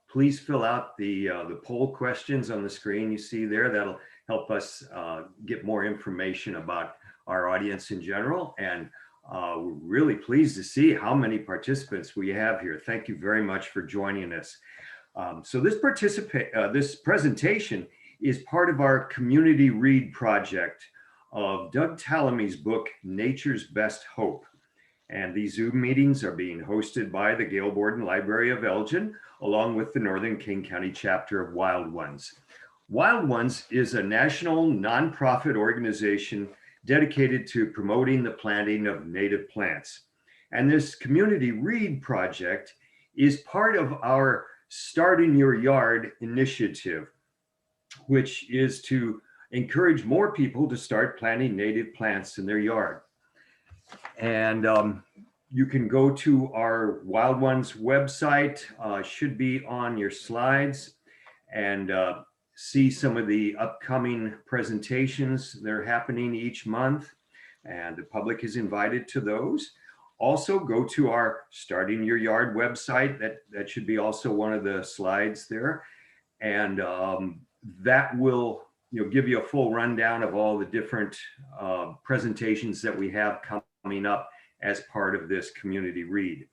please fill out the poll questions on the screen you see there. That'll help us get more information about our audience in general. And we're really pleased to see how many participants we have here. Thank you very much for joining us. So this presentation is part of our community read project of Doug Tallamy's book, Nature's Best Hope. And these Zoom meetings are being hosted by the Gail Borden Library of Elgin, along with the Northern King County chapter of Wild Ones. Wild Ones is a national nonprofit organization dedicated to promoting the planting of native plants. And this community read project is part of our Start in Your Yard initiative, which is to encourage more people to start planting native plants in their yard. And you can go to our Wild Ones website, should be on your slides, and see some of the upcoming presentations that are happening each month. And the public is invited to those. Also go to our Start in Your Yard website. That should be also one of the slides there. And that will give you a full rundown of all the different presentations that we have coming up as part of this community read.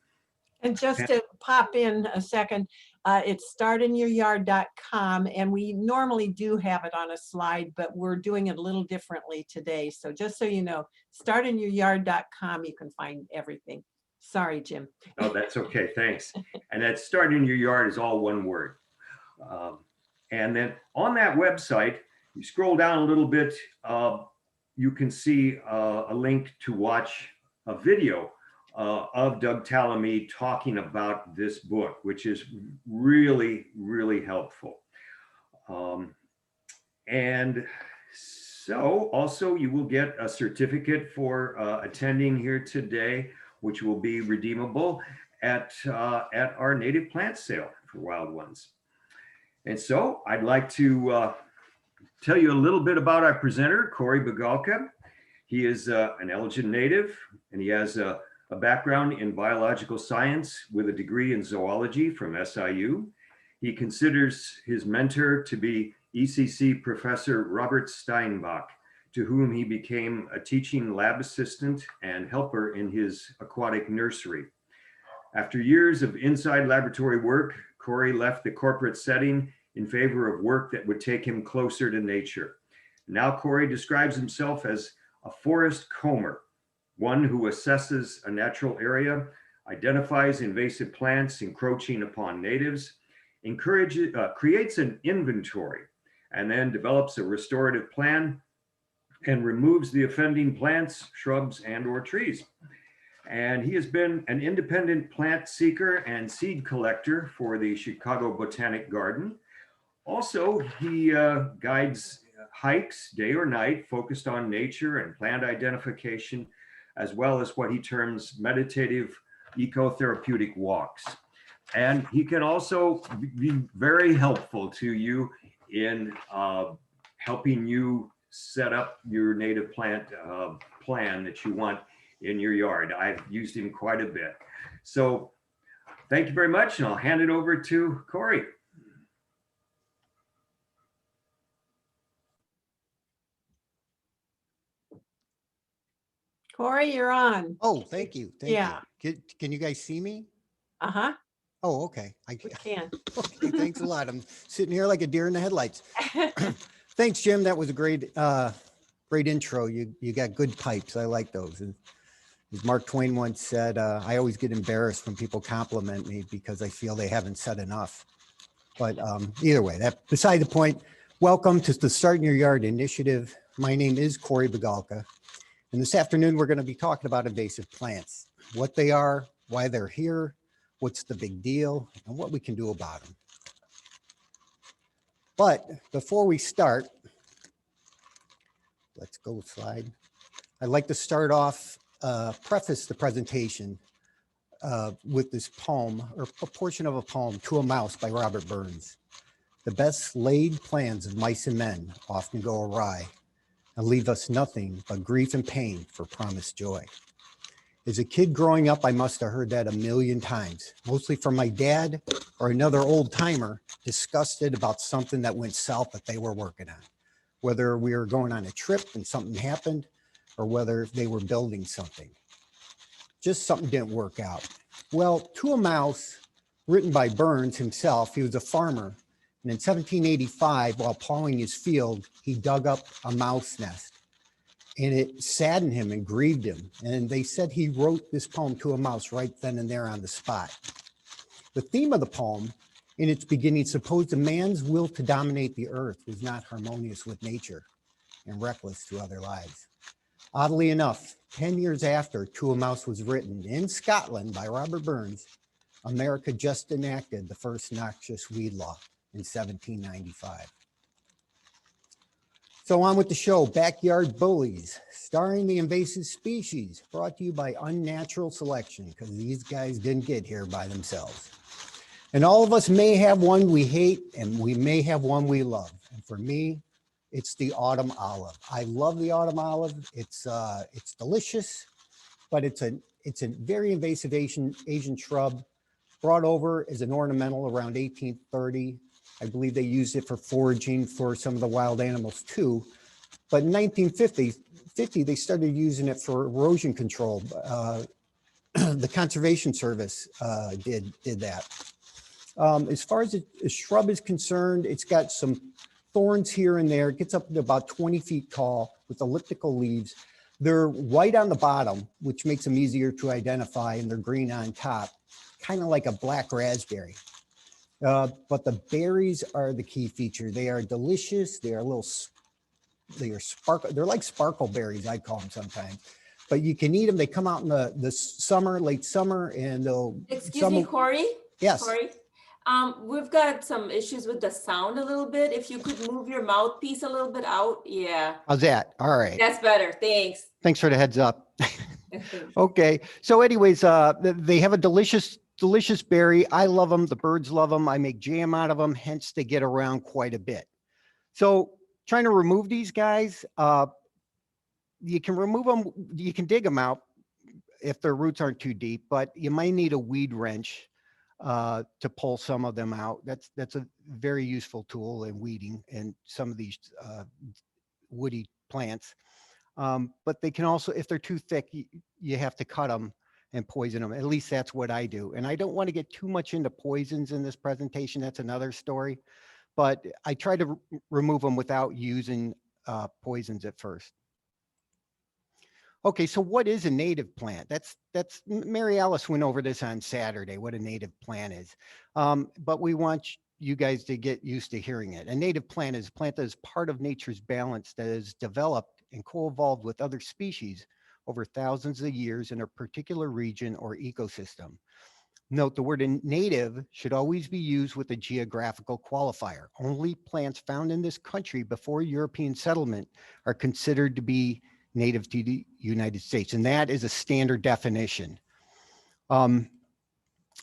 And just to pop in a second, it's startinyouryard.com, and we normally do have it on a slide, but we're doing it a little differently today. So just so you know, startinyouryard.com, you can find everything. Sorry, Jim. Oh, that's okay, thanks. And that Start in Your Yard is all one word. And then on that website, you scroll down a little bit, you can see a link to watch a video of Doug Tallamy talking about this book, which is really, really helpful. And so also you will get a certificate for attending here today, which will be redeemable at our native plant sale for Wild Ones. And so I'd like to tell you a little bit about our presenter, Corey Bagalka. He is an Elgin native, and he has a background in biological science with a degree in zoology from SIU. He considers his mentor to be ECC Professor Robert Steinbach, to whom he became a teaching lab assistant and helper in his aquatic nursery. After years of inside laboratory work, Corey left the corporate setting in favor of work that would take him closer to nature. Now Corey describes himself as a forest comber, one who assesses a natural area, identifies invasive plants encroaching upon natives, creates an inventory, and then develops a restorative plan and removes the offending plants, shrubs, and/or trees. And he has been an independent plant seeker and seed collector for the Chicago Botanic Garden. Also, he guides hikes day or night focused on nature and plant identification, as well as what he terms meditative ecotherapeutic walks. And he can also be very helpful to you in helping you set up your native plant plan that you want in your yard. I've used him quite a bit. So thank you very much, and I'll hand it over to Corey. Corey, you're on. Oh, thank you. Thank Yeah. you. Can you guys see me? Uh-huh. Oh, okay. We can. Okay, thanks a lot. I'm sitting here like a deer in the headlights. Thanks, Jim. That was a great intro. You got good pipes. I like those. And as Mark Twain once said, I always get embarrassed when people compliment me because I feel they haven't said enough. But either way, that beside the point. Welcome to the Start in Your Yard initiative. My name is Corey Begalka. And this afternoon, we're going to be talking about invasive plants, what they are, why they're here, what's the big deal, and what we can do about them. But before we start, let's go slide. I'd like to start off, preface the presentation with this poem, or a portion of a poem, To a Mouse by Robert Burns. The best laid plans of mice and men often go awry and leave us nothing but grief and pain for promised joy. As a kid growing up, I must have heard that a million times, mostly from my dad or another old timer disgusted about something that went south that they were working on, whether we were going on a trip and something happened or whether they were building something. Just something didn't work out. Well, To a Mouse, written by Burns himself, he was a farmer. And in 1785, while plowing his field, he dug up a mouse nest. And it saddened him and grieved him. And they said he wrote this poem to a mouse right then and there on the spot. The theme of the poem, in its beginning, supposed a man's will to dominate the earth was not harmonious with nature and reckless to other lives. Oddly enough, 10 years after To a Mouse was written in Scotland by Robert Burns, America just enacted the first noxious weed law in 1795. So on with the show, Backyard Bullies, starring the invasive species, brought to you by Unnatural Selection, because these guys didn't get here by themselves. And all of us may have one we hate, and we may have one we love. And for me, it's the autumn olive. I love the autumn olive. It's delicious, but it's a very invasive Asian shrub, brought over as an ornamental around 1830. I believe they used it for foraging for some of the wild animals too. But in 1950, they started using it for erosion control. The Conservation Service did that. As far as a shrub is concerned, it's got some thorns here and there. It gets up to about 20 feet tall with elliptical leaves. They're white on the bottom, which makes them easier to identify, and they're green on top, kind of like a black raspberry. But the berries are the key feature. They are delicious. They are sparkle. They're like sparkle berries, I call them sometimes. But you can eat them. They come out in the summer, late summer, and they'll. Excuse me, Corey. Yes. Corey. We've got some issues with the sound a little bit. If you could move your mouthpiece a little bit out. Yeah. How's that? All right. That's better. Thanks. Thanks for the heads up. Okay. So anyways, they have a delicious berry. I love them. The birds love them. I make jam out of them. Hence they get around quite a bit. So trying to remove these guys, you can remove them. You can dig them out if their roots aren't too deep, but you might need a weed wrench to pull some of them out. That's a very useful tool in weeding and some of these woody plants. But they can also, if they're too thick, you have to cut them and poison them. At least that's what I do. And I don't want to get too much into poisons in this presentation. That's another story. But I try to remove them without using poisons at first. Okay, so what is a native plant? That's Mary Alice went over this on Saturday, what a native plant is. But we want you guys to get used to hearing it. A native plant is a plant that is part of nature's balance that is developed and co-evolved with other species over thousands of years in a particular region or ecosystem. Note the word native should always be used with a geographical qualifier. Only plants found in this country before European settlement are considered to be native to the United States. And that is a standard definition. And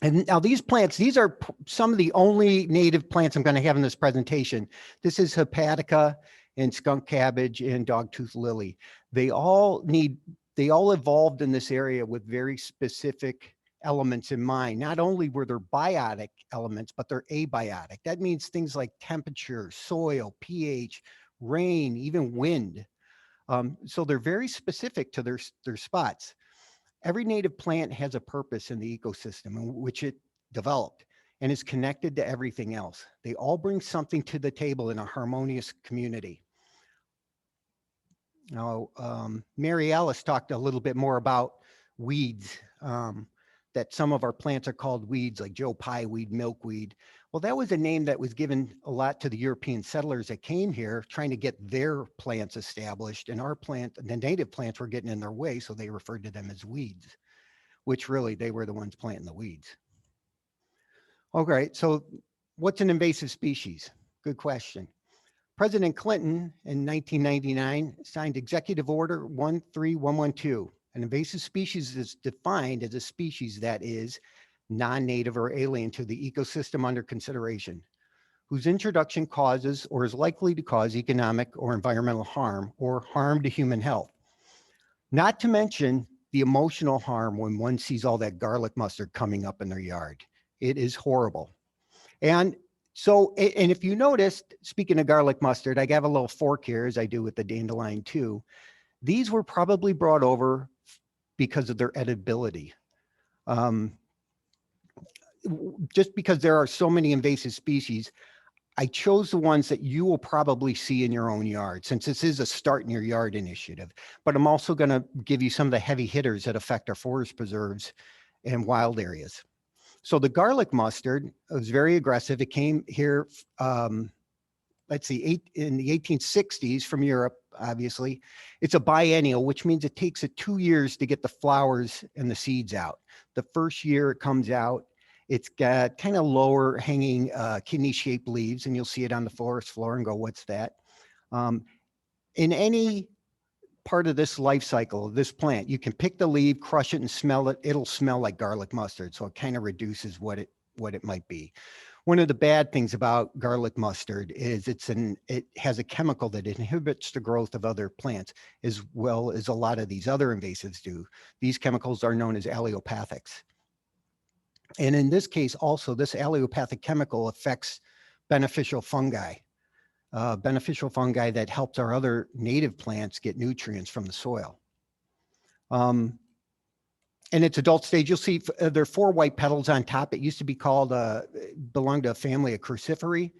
now these plants, these are some of the only native plants I'm going to have in this presentation. This is hepatica and skunk cabbage and dogtooth lily. They all evolved in this area with very specific elements in mind. Not only were there biotic elements, but they're abiotic. That means things like temperature, soil, pH, rain, even wind. So they're very specific to their spots. Every native plant has a purpose in the ecosystem in which it developed and is connected to everything else. They all bring something to the table in a harmonious community. Now, Mary Alice talked a little bit more about weeds, that some of our plants are called weeds, like Joe Pye weed, milkweed. Well, that was a name that was given a lot to the European settlers that came here trying to get their plants established, and the native plants were getting in their way, so they referred to them as weeds, which really they were the ones planting the weeds. Okay, so what's an invasive species? Good question. President Clinton in 1999 signed Executive Order 13112. An invasive species is defined as a species that is non-native or alien to the ecosystem under consideration, whose introduction causes or is likely to cause economic or environmental harm or harm to human health. Not to mention the emotional harm when one sees all that garlic mustard coming up in their yard. It is horrible. And so, and if you noticed, speaking of garlic mustard, I have a little fork here, as I do with the dandelion too. These were probably brought over because of their edibility. Just because there are so many invasive species, I chose the ones that you will probably see in your own yard, since this is a Start in Your Yard initiative. But I'm also going to give you some of the heavy hitters that affect our forest preserves and wild areas. So the garlic mustard was very aggressive. It came here, let's see, in the 1860s from Europe, obviously. It's a biennial, which means it takes it 2 years to get the flowers and the seeds out. The first year it comes out, it's got kind of lower hanging kidney-shaped leaves, and you'll see it on the forest floor and go, what's that? In any part of this life cycle of this plant, you can pick the leaf, crush it, and smell it. It'll smell like garlic mustard, so it kind of reduces what it might be. One of the bad things about garlic mustard is it has a chemical that inhibits the growth of other plants, as well as a lot of these other invasives do. These chemicals are known as allelopathics. And in this case, also, this allelopathic chemical affects beneficial fungi. Beneficial fungi that helps our other native plants get nutrients from the soil. In its adult stage, you'll see there are 4 white petals on top. It used to be called, belonged to a family of cruciferae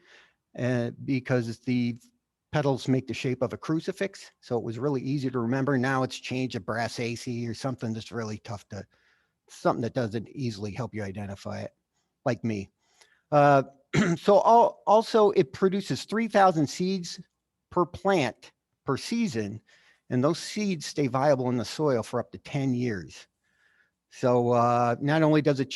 because the petals make the shape of a crucifix. So it was really easy to remember. Now it's changed to Brassicaceae or something that's really tough to, something that doesn't easily help you identify it, like me. So also it produces 3,000 seeds per plant per season, and those seeds stay viable in the soil for up to 10 years. So not only does it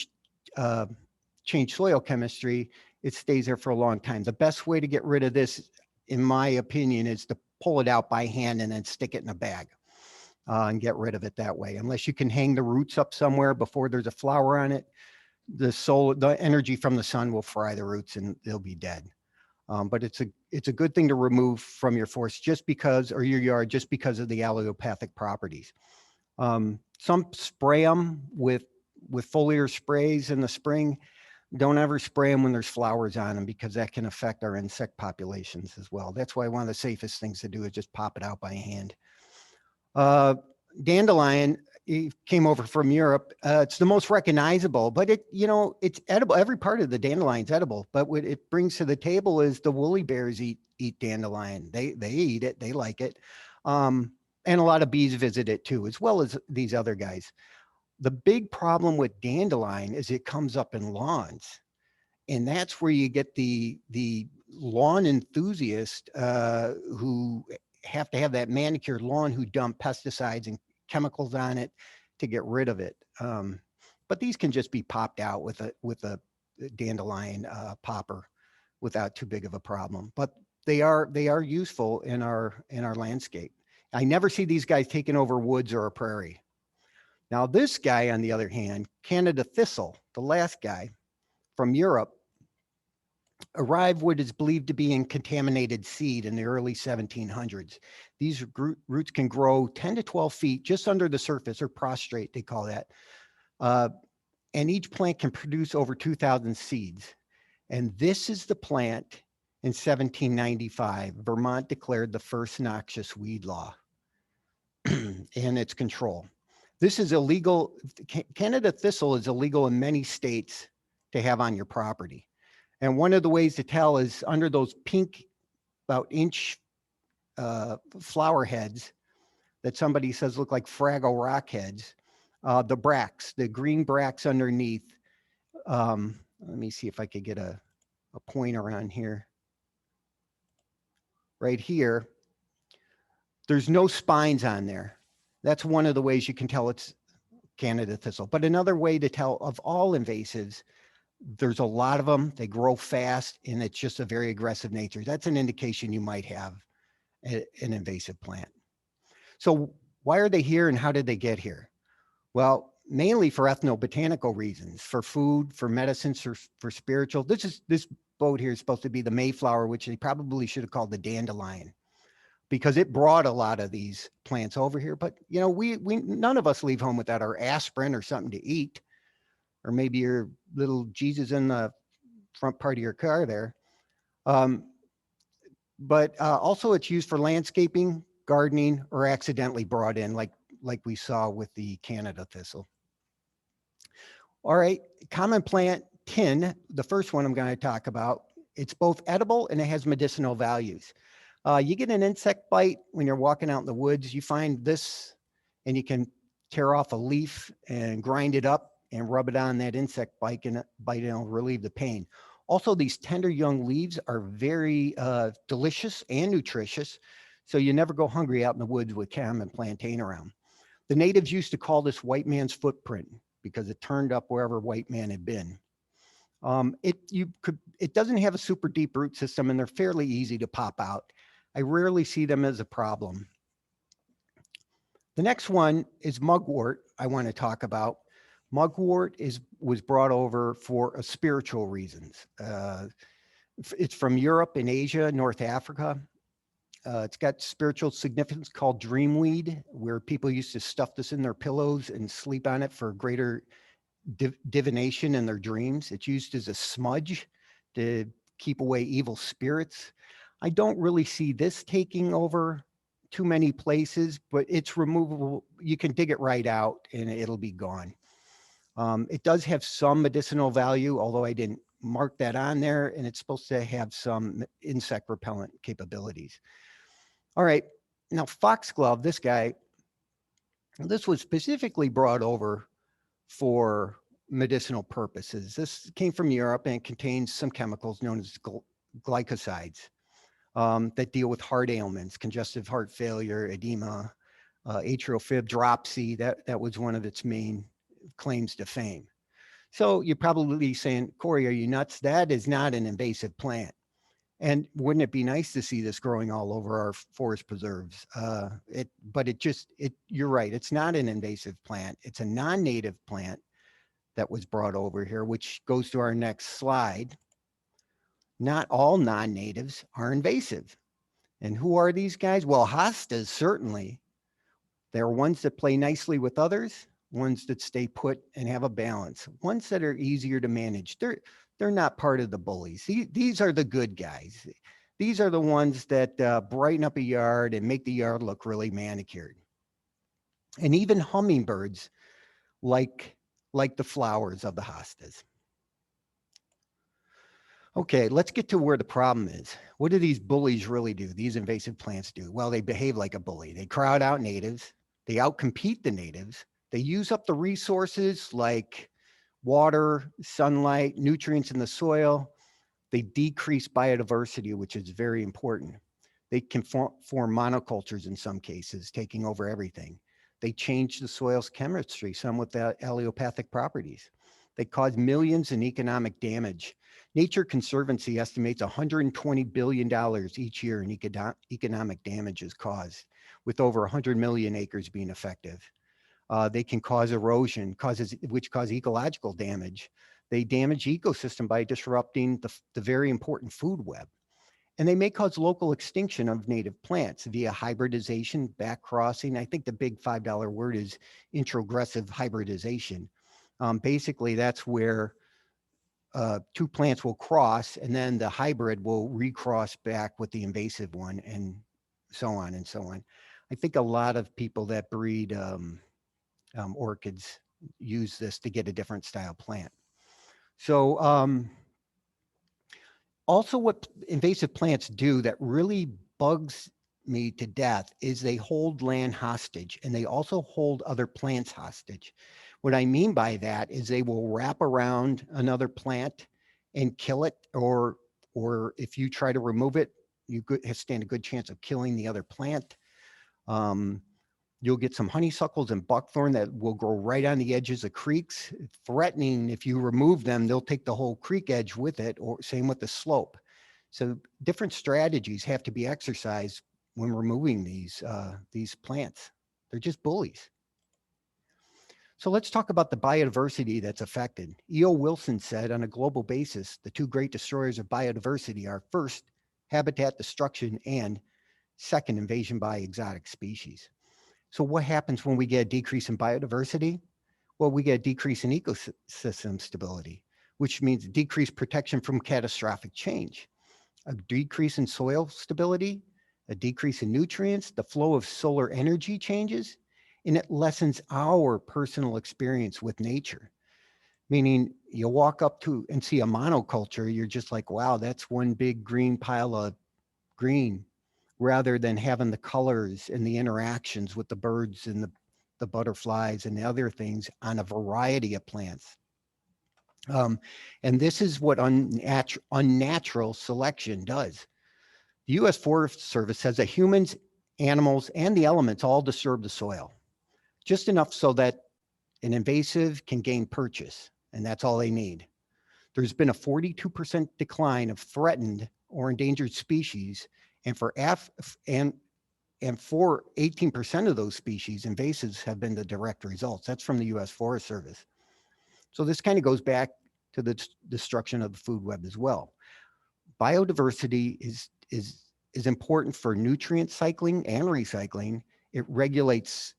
change soil chemistry, it stays there for a long time. The best way to get rid of this, in my opinion, is to pull it out by hand and then stick it in a bag and get rid of it that way. Unless you can hang the roots up somewhere before there's a flower on it, the energy from the sun will fry the roots and they'll be dead. But it's a good thing to remove from your forest just because, or your yard, just because of the allelopathic properties. Some spray them with foliar sprays in the spring. Don't ever spray them when there's flowers on them, because that can affect our insect populations as well. That's why one of the safest things to do is just pop it out by hand. Dandelion, it came over from Europe. It's the most recognizable, but it's edible. Every part of the dandelion's edible, but what it brings to the table is the woolly bears eat dandelion. They eat it, they like it. And a lot of bees visit it too, as well as these other guys. The big problem with dandelion is it comes up in lawns. And that's where you get the lawn enthusiast who have to have that manicured lawn, who dump pesticides and chemicals on it to get rid of it. But these can just be popped out with a dandelion popper without too big of a problem. But they are useful in our landscape. I never see these guys taking over woods or a prairie. Now this guy, on the other hand, Canada Thistle, the last guy from Europe, arrived what is believed to be in contaminated seed in the early 1700s. These roots can grow 10 to 12 feet just under the surface, or prostrate, they call that. And each plant can produce over 2,000 seeds. And this is the plant in 1795, Vermont declared the first noxious weed law and its control. This is illegal. Canada Thistle is illegal in many states to have on your property. And one of the ways to tell is under those pink, about inch flower heads that somebody says look like Fraggle Rock heads, the bracts, the green bracts underneath. Let me see if I could get a pointer on here. Right here, there's no spines on there. That's one of the ways you can tell it's Canada Thistle. But another way to tell, of all invasives, there's a lot of them, they grow fast, and it's just a very aggressive nature. That's an indication you might have an invasive plant. So why are they here and how did they get here? Well, mainly for ethnobotanical reasons, for food, for medicines, for spiritual. This boat here is supposed to be the Mayflower, which they probably should have called the dandelion. because it brought a lot of these plants over here. But you know, we none of us leave home without our aspirin or something to eat, or maybe your little Jesus in the front part of your car there. But also it's used for landscaping, gardening, or accidentally brought in, like we saw with the Canada thistle. All right, common plant tin, the first one I'm going to talk about. It's both edible and it has medicinal values. You get an insect bite when you're walking out in the woods, you find this and you can tear off a leaf and grind it up and rub it on that insect bite and it'll relieve the pain. Also, these tender young leaves are very delicious and nutritious, so you never go hungry out in the woods with common plantain around. The natives used to call this white man's footprint because it turned up wherever white man had been. It doesn't have a super deep root system and they're fairly easy to pop out. I rarely see them as a problem. The next one is mugwort I want to talk about. Mugwort was brought over for spiritual reasons. It's from Europe and Asia, North Africa. It's got spiritual significance called dreamweed, where people used to stuff this in their pillows and sleep on it for greater divination in their dreams. It's used as a smudge to keep away evil spirits. I don't really see this taking over too many places, but it's removable. You can dig it right out and it'll be gone. It does have some medicinal value, although I didn't mark that on there, and it's supposed to have some insect repellent capabilities. All right, now Foxglove, this guy, this was specifically brought over for medicinal purposes. This came from Europe and it contains some chemicals known as glycosides that deal with heart ailments, congestive heart failure, edema, atrial fib, dropsy. That was one of its main claims to fame. So you're probably saying, Corey, are you nuts? That is not an invasive plant. And wouldn't it be nice to see this growing all over our forest preserves? You're right. It's not an invasive plant. It's a non-native plant that was brought over here, which goes to our next slide. Not all non-natives are invasive. And who are these guys? Well, hostas, certainly. There are ones that play nicely with others, ones that stay put and have a balance, ones that are easier to manage. They're not part of the bullies. These are the good guys. These are the ones that brighten up a yard and make the yard look really manicured. And even hummingbirds like the flowers of the hostas. Okay, let's get to where the problem is. What do these bullies really do? These invasive plants do? Well, they behave like a bully. They crowd out natives. They outcompete the natives. They use up the resources like water, sunlight, nutrients in the soil. They decrease biodiversity, which is very important. They can form monocultures in some cases, taking over everything. They change the soil's chemistry, some with allelopathic properties. They cause millions in economic damage. Nature Conservancy estimates $120 billion each year in economic damage is caused, with over 100 million acres being effective. They can cause erosion, which cause ecological damage. They damage ecosystem by disrupting the very important food web. And they may cause local extinction of native plants via hybridization, backcrossing. I think the big $5 word is introgressive hybridization. Basically, that's where two plants will cross and then the hybrid will recross back with the invasive one and so on and so on. I think a lot of people that breed orchids use this to get a different style plant. So also what invasive plants do that really bugs me to death is they hold land hostage and they also hold other plants hostage. What I mean by that is they will wrap around another plant and kill it, or if you try to remove it, you stand a good chance of killing the other plant. You'll get some honeysuckles and buckthorn that will grow right on the edges of creeks, threatening if you remove them, they'll take the whole creek edge with it, or same with the slope. So different strategies have to be exercised when removing these plants. They're just bullies. So let's talk about the biodiversity that's affected. E.O. Wilson said, on a global basis, the two great destroyers of biodiversity are first, habitat destruction and second, invasion by exotic species. So what happens when we get a decrease in biodiversity? Well, we get a decrease in ecosystem stability, which means decreased protection from catastrophic change, a decrease in soil stability, a decrease in nutrients, the flow of solar energy changes, and it lessens our personal experience with nature. Meaning you walk up to and see a monoculture, you're just like, wow, that's one big green pile of green, rather than having the colors and the interactions with the birds and the butterflies and the other things on a variety of plants. And this is what unnatural selection does. The U.S. Forest Service says that humans, animals, and the elements all disturb the soil, just enough so that an invasive can gain purchase, and that's all they need. There's been a 42% decline of threatened or endangered species, and for 18% of those species, invasives have been the direct results. That's from the U.S. Forest Service. So this kind of goes back to the destruction of the food web as well. Biodiversity is important for nutrient cycling and recycling. It regulates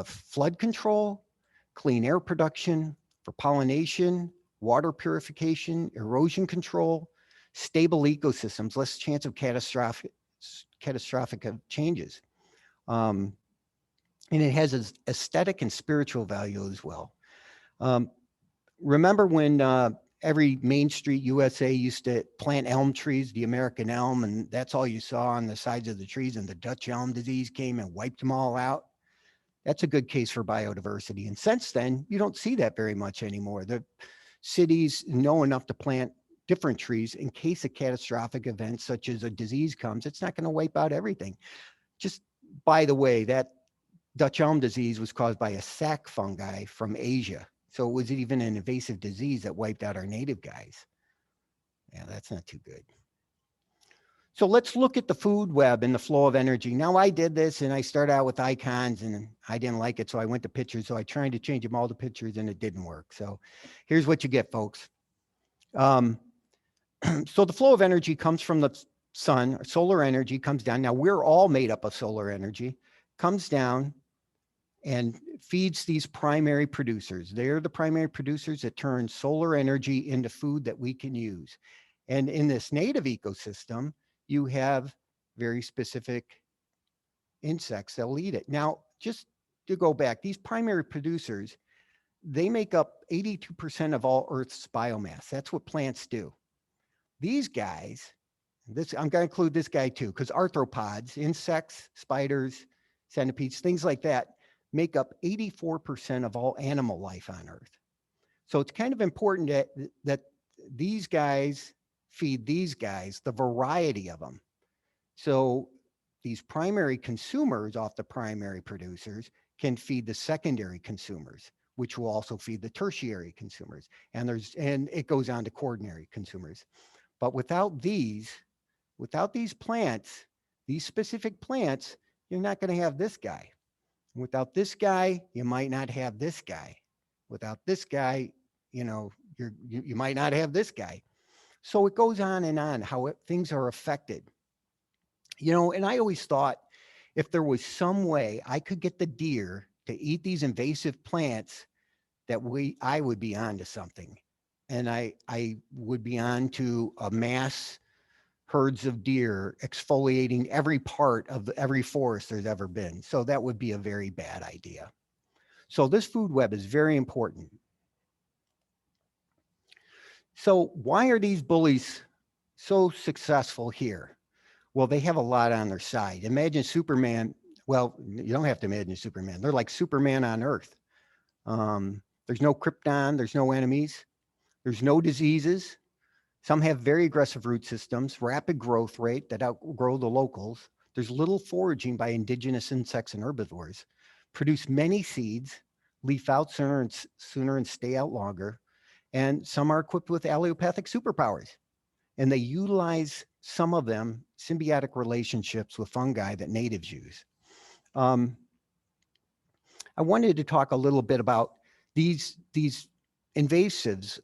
flood control, clean air production, for pollination, water purification, erosion control, stable ecosystems, less chance of catastrophic changes. And it has its aesthetic and spiritual value as well. Remember when every Main Street USA used to plant elm trees, the American elm, and that's all you saw on the sides of the trees, and the Dutch elm disease came and wiped them all out? That's a good case for biodiversity. And since then, you don't see that very much anymore. The cities know enough to plant different trees in case a catastrophic event such as a disease comes. It's not going to wipe out everything. Just by the way, that Dutch elm disease was caused by a sac fungi from Asia. So it was even an invasive disease that wiped out our native guys. Yeah, that's not too good. So let's look at the food web and the flow of energy. Now I did this and I started out with icons and I didn't like it. So I went to pictures. So I tried to change them all to pictures and it didn't work. So here's what you get, folks. So the flow of energy comes from the sun. Solar energy comes down. Now we're all made up of solar energy, comes down and feeds these primary producers. They're the primary producers that turn solar energy into food that we can use. And in this native ecosystem, you have very specific insects that'll eat it. Now, just to go back, these primary producers, they make up 82% of all Earth's biomass. That's what plants do. These guys, I'm going to include this guy too, because arthropods, insects, spiders, centipedes, things like that, make up 84% of all animal life on Earth. So it's kind of important that these guys feed these guys, the variety of them. So these primary consumers off the primary producers can feed the secondary consumers, which will also feed the tertiary consumers. And it goes on to quaternary consumers. But without these plants, these specific plants, you're not going to have this guy. Without this guy, you might not have this guy. Without this guy, you might not have this guy. So it goes on how things are affected. And I always thought if there was some way I could get the deer to eat these invasive plants, that I would be on to something. And I would be on to a mass herds of deer exfoliating every part of every forest there's ever been. So that would be a very bad idea. So this food web is very important. So why are these bullies so successful here? Well, they have a lot on their side. Imagine Superman. Well, you don't have to imagine Superman. They're like Superman on Earth. There's no krypton. There's no enemies. There's no diseases. Some have very aggressive root systems, rapid growth rate that outgrow the locals. There's little foraging by indigenous insects and herbivores. Produce many seeds, leaf out sooner and stay out longer. And some are equipped with allelopathic superpowers. And they utilize some of them symbiotic relationships with fungi that natives use. I wanted to talk a little bit about these invasives.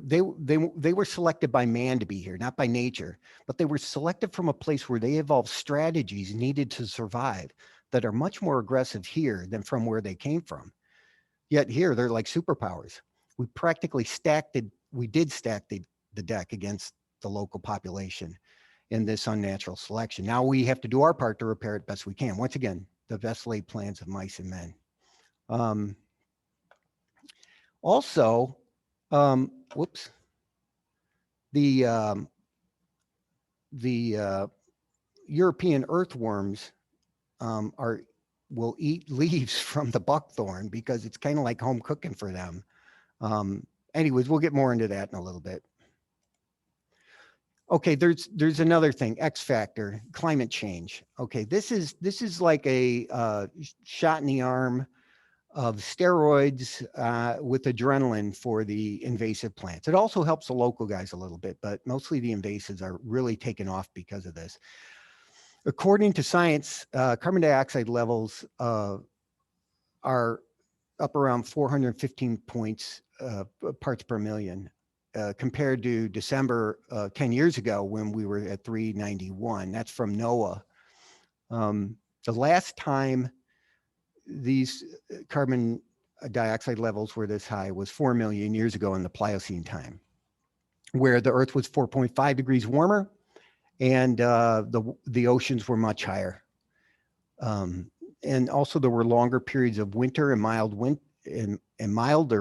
they were selected by man to be here, not by nature, but they were selected from a place where they evolved strategies needed to survive that are much more aggressive here than from where they came from. Yet here they're like superpowers. We practically did stack the deck against the local population in this unnatural selection. Now we have to do our part to repair it best we can. Once again, the best laid plans of mice and men. Also, whoops, the European earthworms will eat leaves from the buckthorn because it's kind of like home cooking for them. Anyways, we'll get more into that in a little bit. Okay, there's another thing, X factor, climate change. Okay, this is like a shot in the arm of steroids with adrenaline for the invasive plants. It also helps the local guys a little bit, but mostly the invasives are really taken off because of this. According to science, carbon dioxide levels are up around 415 parts per million, compared to December 10 years ago when we were at 391. That's from NOAA. The last time these carbon dioxide levels were this high was 4 million years ago in the Pliocene time, where the Earth was 4.5 degrees warmer and the oceans were much higher. And also there were longer periods of winter and milder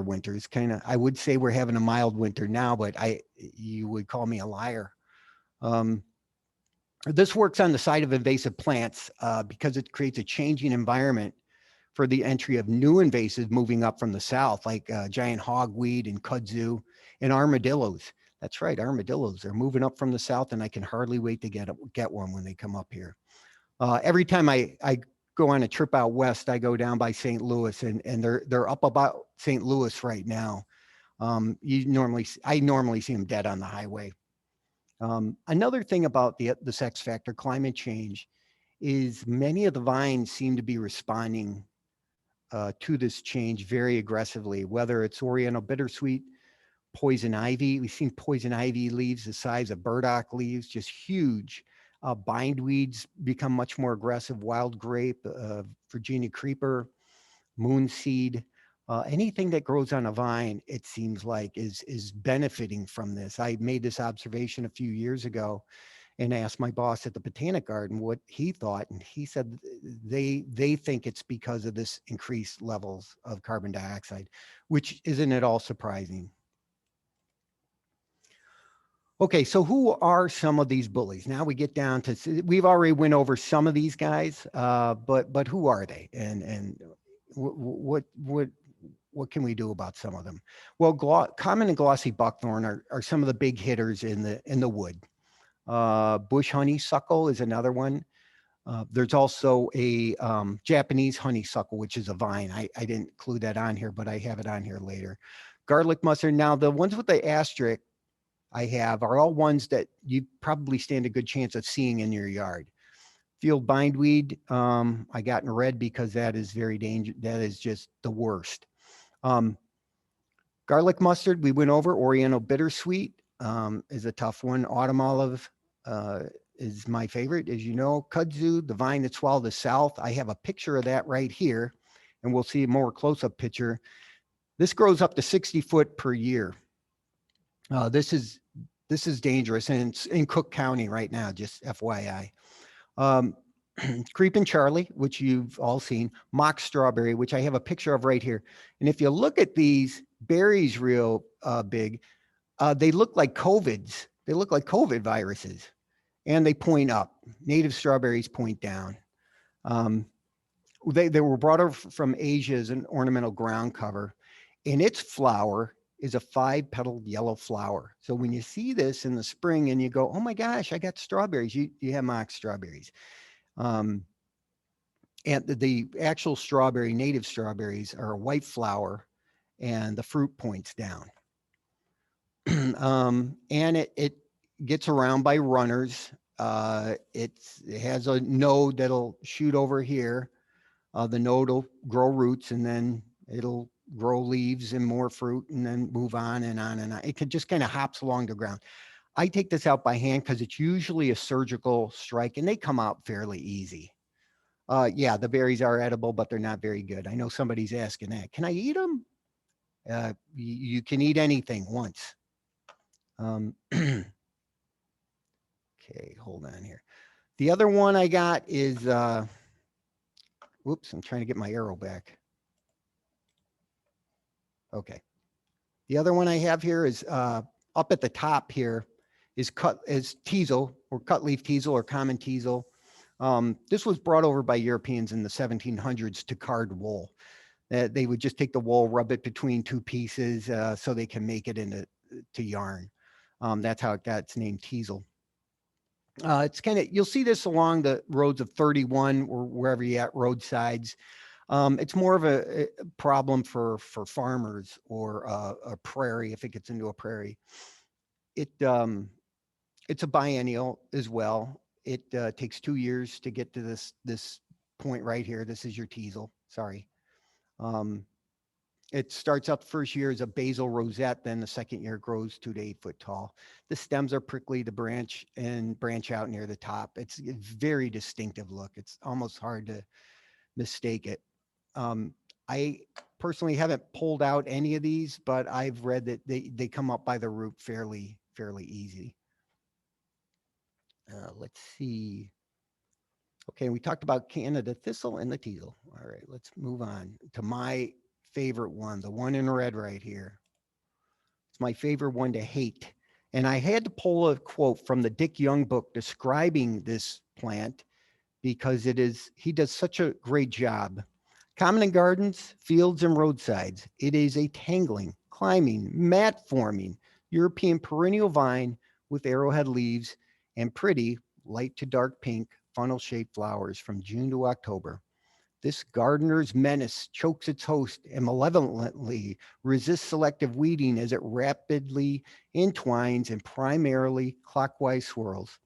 winters. Kind of, I would say we're having a mild winter now, but you would call me a liar. This works on the side of invasive plants because it creates a changing environment for the entry of new invasives moving up from the south, like giant hogweed and kudzu and armadillos. That's right, armadillos. They're moving up from the south, and I can hardly wait to get one when they come up here. Every time I go on a trip out west, I go down by St. Louis, and they're up about St. Louis right now. I normally see them dead on the highway. Another thing about the sex factor, climate change, is many of the vines seem to be responding to this change very aggressively, whether it's Oriental Bittersweet, poison ivy. We've seen poison ivy leaves the size of burdock leaves, just huge. Bindweeds become much more aggressive, wild grape, Virginia creeper, moonseed. Anything that grows on a vine, it seems like is benefiting from this. I made this observation a few years ago and asked my boss at the Botanic Garden what he thought, and he said they think it's because of this increased levels of carbon dioxide, which isn't at all surprising. Okay, so who are some of these bullies? Now we get down to, we've already went over some of these guys, but who are they, and what can we do about some of them? Well, common and glossy buckthorn are some of the big hitters in the wood. Bush honeysuckle is another one. There's also a Japanese honeysuckle, which is a vine. I didn't include that on here, but I have it on here later. Garlic mustard. Now, the ones with the asterisk I have are all ones that you probably stand a good chance of seeing in your yard. Field bindweed, I got in red because that is very dangerous. That is just the worst. Garlic mustard, we went over. Oriental bittersweet is a tough one. Autumn olive is my favorite, as you know. Kudzu, the vine that swallowed the south. I have a picture of that right here, and we'll see a more close-up picture. This grows up to 60 foot per year. This is dangerous, and it's in Cook County right now, just FYI. Creeping Charlie, which you've all seen. Mock strawberry, which I have a picture of right here. And if you look at these berries real big, they look like COVIDs. They look like COVID viruses, and they point up. Native strawberries point down. They were brought over from Asia as an ornamental ground cover, and its flower is a 5-petaled yellow flower. So when you see this in the spring and you go, oh my gosh, I got strawberries, you have mock strawberries. And the actual strawberry, native strawberries, are a white flower, and the fruit points down. And it gets around by runners. It has a node that'll shoot over here. The node will grow roots, and then it'll grow leaves and more fruit and then move on and on and on. It could just kind of hops along the ground. I take this out by hand because it's usually a surgical strike and they come out fairly easy. Yeah, the berries are edible, but they're not very good. I know somebody's asking that. Can I eat them? You can eat anything once. Okay, hold on here. The other one I got is, whoops, I'm trying to get my arrow back. Okay. The other one I have here is up at the top here is teasel or cut leaf teasel or common teasel. This was brought over by Europeans in the 1700s to card wool. They would just take the wool, rub it between two pieces so they can make it into yarn. That's how it got its name, teasel. It's kind of, you'll see this along the roads of 31 or wherever you're at, roadsides. It's more of a problem for farmers or a prairie if it gets into a prairie. It's a biennial as well. It takes 2 years to get to this point right here. This is your teasel. Sorry. It starts out the first year as a basal rosette, then the second year grows 2 to 8 foot tall. The stems are prickly to branch out near the top. It's a very distinctive look. It's almost hard to mistake it. I personally haven't pulled out any of these, but I've read that they come up by the root fairly easy. Let's see. Okay, we talked about Canada thistle and the teasel. All right, let's move on to my favorite one, the one in red right here. It's my favorite one to hate. And I had to pull a quote from the Dick Young book describing this plant because he does such a great job. Common in gardens, fields, and roadsides. It is a tangling, climbing, mat forming European perennial vine with arrowhead leaves and pretty light to dark pink funnel-shaped flowers from June to October. This gardener's menace chokes its host and malevolently resists selective weeding as it rapidly entwines and primarily clockwise swirls,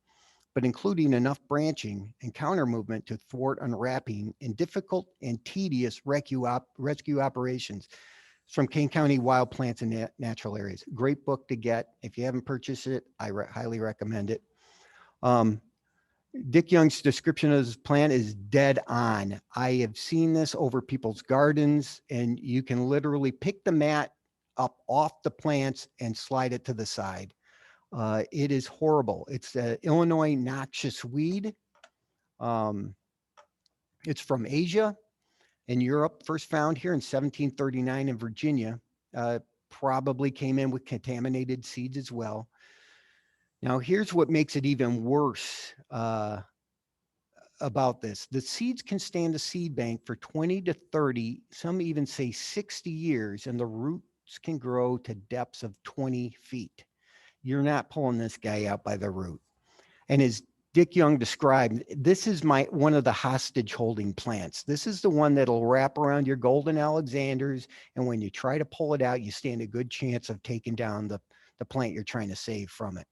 but including enough branching and counter movement to thwart unwrapping in difficult and tedious rescue operations. It's from Kane County Wild Plants and Natural Areas. Great book to get. If you haven't purchased it, I highly recommend it. Dick Young's description of this plant is dead on. I have seen this over people's gardens, and you can literally pick the mat up off the plants and slide it to the side. It is horrible. It's an Illinois noxious weed. It's from Asia and Europe, first found here in 1739 in Virginia. Probably came in with contaminated seeds as well. Now, here's what makes it even worse about this. The seeds can stand a seed bank for 20 to 30, some even say 60 years, and the roots can grow to depths of 20 feet. You're not pulling this guy out by the root. And as Dick Young described, this is one of the hostage holding plants. This is the one that'll wrap around your golden Alexanders, and when you try to pull it out, you stand a good chance of taking down the plant you're trying to save from it.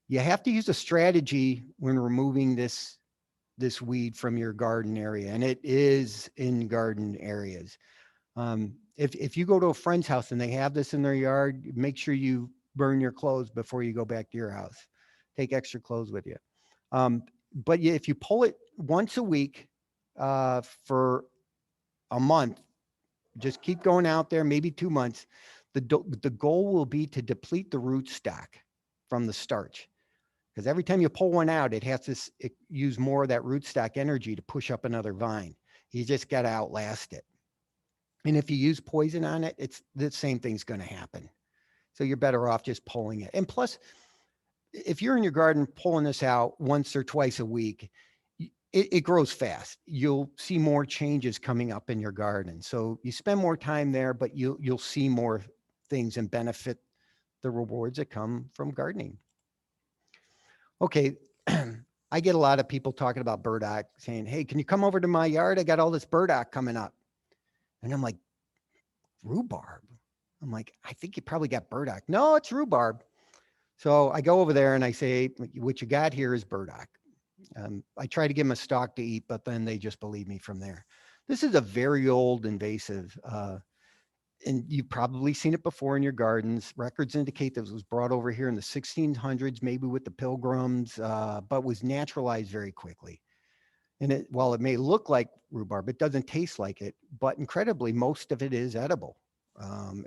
You have to use a strategy when removing this weed from your garden area, and it is in garden areas. If you go to a friend's house and they have this in their yard, make sure you burn your clothes before you go back to your house. Take extra clothes with you. But if you pull it once a week for a month, just keep going out there, maybe 2 months. The goal will be to deplete the root stock from the starch. Because every time you pull one out, it has to use more of that rootstock energy to push up another vine. You just got to outlast it. And if you use poison on it, it's the same thing's going to happen. So you're better off just pulling it. And plus, if you're in your garden pulling this out once or twice a week, it grows fast. You'll see more changes coming up in your garden. So you spend more time there, but you'll see more things and benefit the rewards that come from gardening. Okay, I get a lot of people talking about burdock saying, hey, can you come over to my yard? I got all this burdock coming up. And I'm like, rhubarb? I'm like, I think you probably got burdock. No, it's rhubarb. So I go over there and I say, what you got here is burdock. I try to give them a stalk to eat, but then they just believe me from there. This is a very old invasive, and you've probably seen it before in your gardens. Records indicate that it was brought over here in the 1600s, maybe with the Pilgrims, but was naturalized very quickly. And while it may look like rhubarb, it doesn't taste like it, but incredibly, most of it is edible.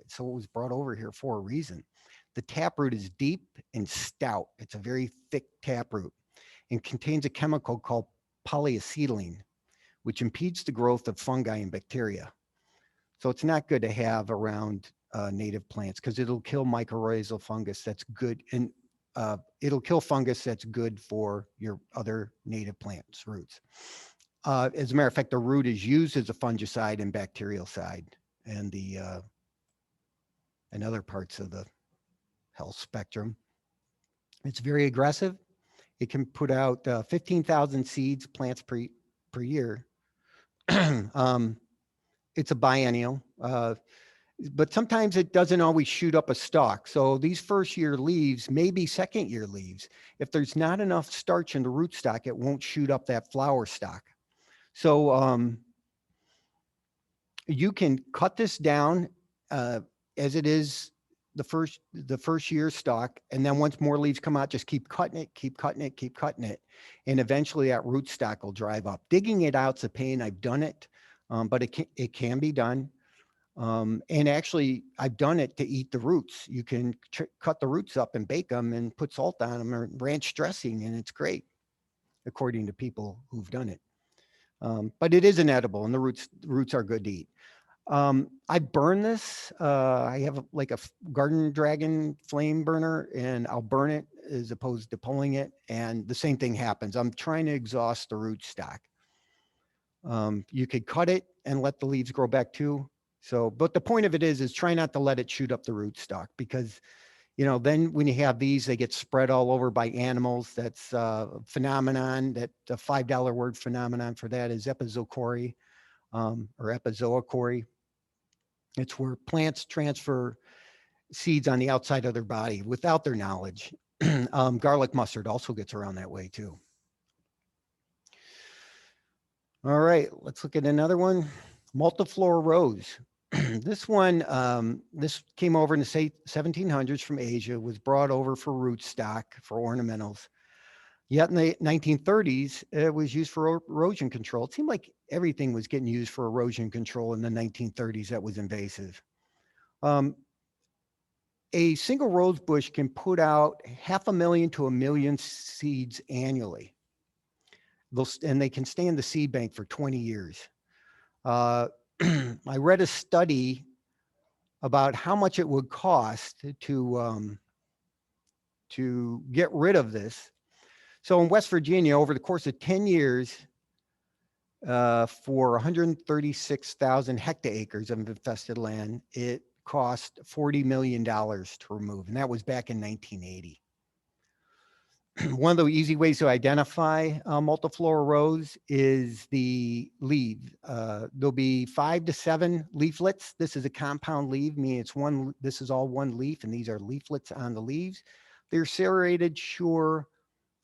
So it was brought over here for a reason. The taproot is deep and stout. It's a very thick taproot and contains a chemical called polyacetylene, which impedes the growth of fungi and bacteria. So it's not good to have around native plants because it'll kill mycorrhizal fungus that's good, and it'll kill fungus that's good for your other native plants' roots. As a matter of fact, the root is used as a fungicide and bacterial side, and the and other parts of the health spectrum. It's very aggressive. It can put out 15,000 seeds, plants per year. It's a biennial, but sometimes it doesn't always shoot up a stalk. So these first year leaves, maybe second year leaves, if there's not enough starch in the rootstock, it won't shoot up that flower stalk. So you can cut this down as it is the first year stalk, and then once more leaves come out, just keep cutting it, keep cutting it, keep cutting it, and eventually that rootstock will drive up. Digging it out's a pain. I've done it. But it can be done. And actually, I've done it to eat the roots. You can cut the roots up and bake them and put salt on them or ranch dressing, and it's great, according to people who've done it. But it is an edible, and the roots are good to eat. I burn this. I have like a garden dragon flame burner, and I'll burn it as opposed to pulling it. And the same thing happens. I'm trying to exhaust the rootstock. You could cut it and let the leaves grow back too. So, but the point of it is try not to let it shoot up the rootstock because, then when you have these, they get spread all over by animals. That's a phenomenon. That a $5 word phenomenon for that is epizoochory, or epizoochory. It's where plants transfer seeds on the outside of their body without their knowledge. Garlic mustard also gets around that way too. All right, let's look at another one. Multiflora Rose. This one, this came over in the 1700s from Asia, was brought over for rootstock, for ornamentals. Yet in the 1930s, it was used for erosion control. It seemed like everything was getting used for erosion control in the 1930s that was invasive. A single rose bush can put out 500,000 to 1 million seeds annually. And they can stay in the seed bank for 20 years. I read a study about how much it would cost to get rid of this. So in West Virginia, over the course of 10 years, for 136,000 hectares of infested land, it cost $40 million to remove, and that was back in 1980. One of the easy ways to identify Multiflora Rose is the leaf. There'll be 5 to 7 leaflets. This is a compound leaf, meaning this is all one leaf, and these are leaflets on the leaves. They're serrated, sure,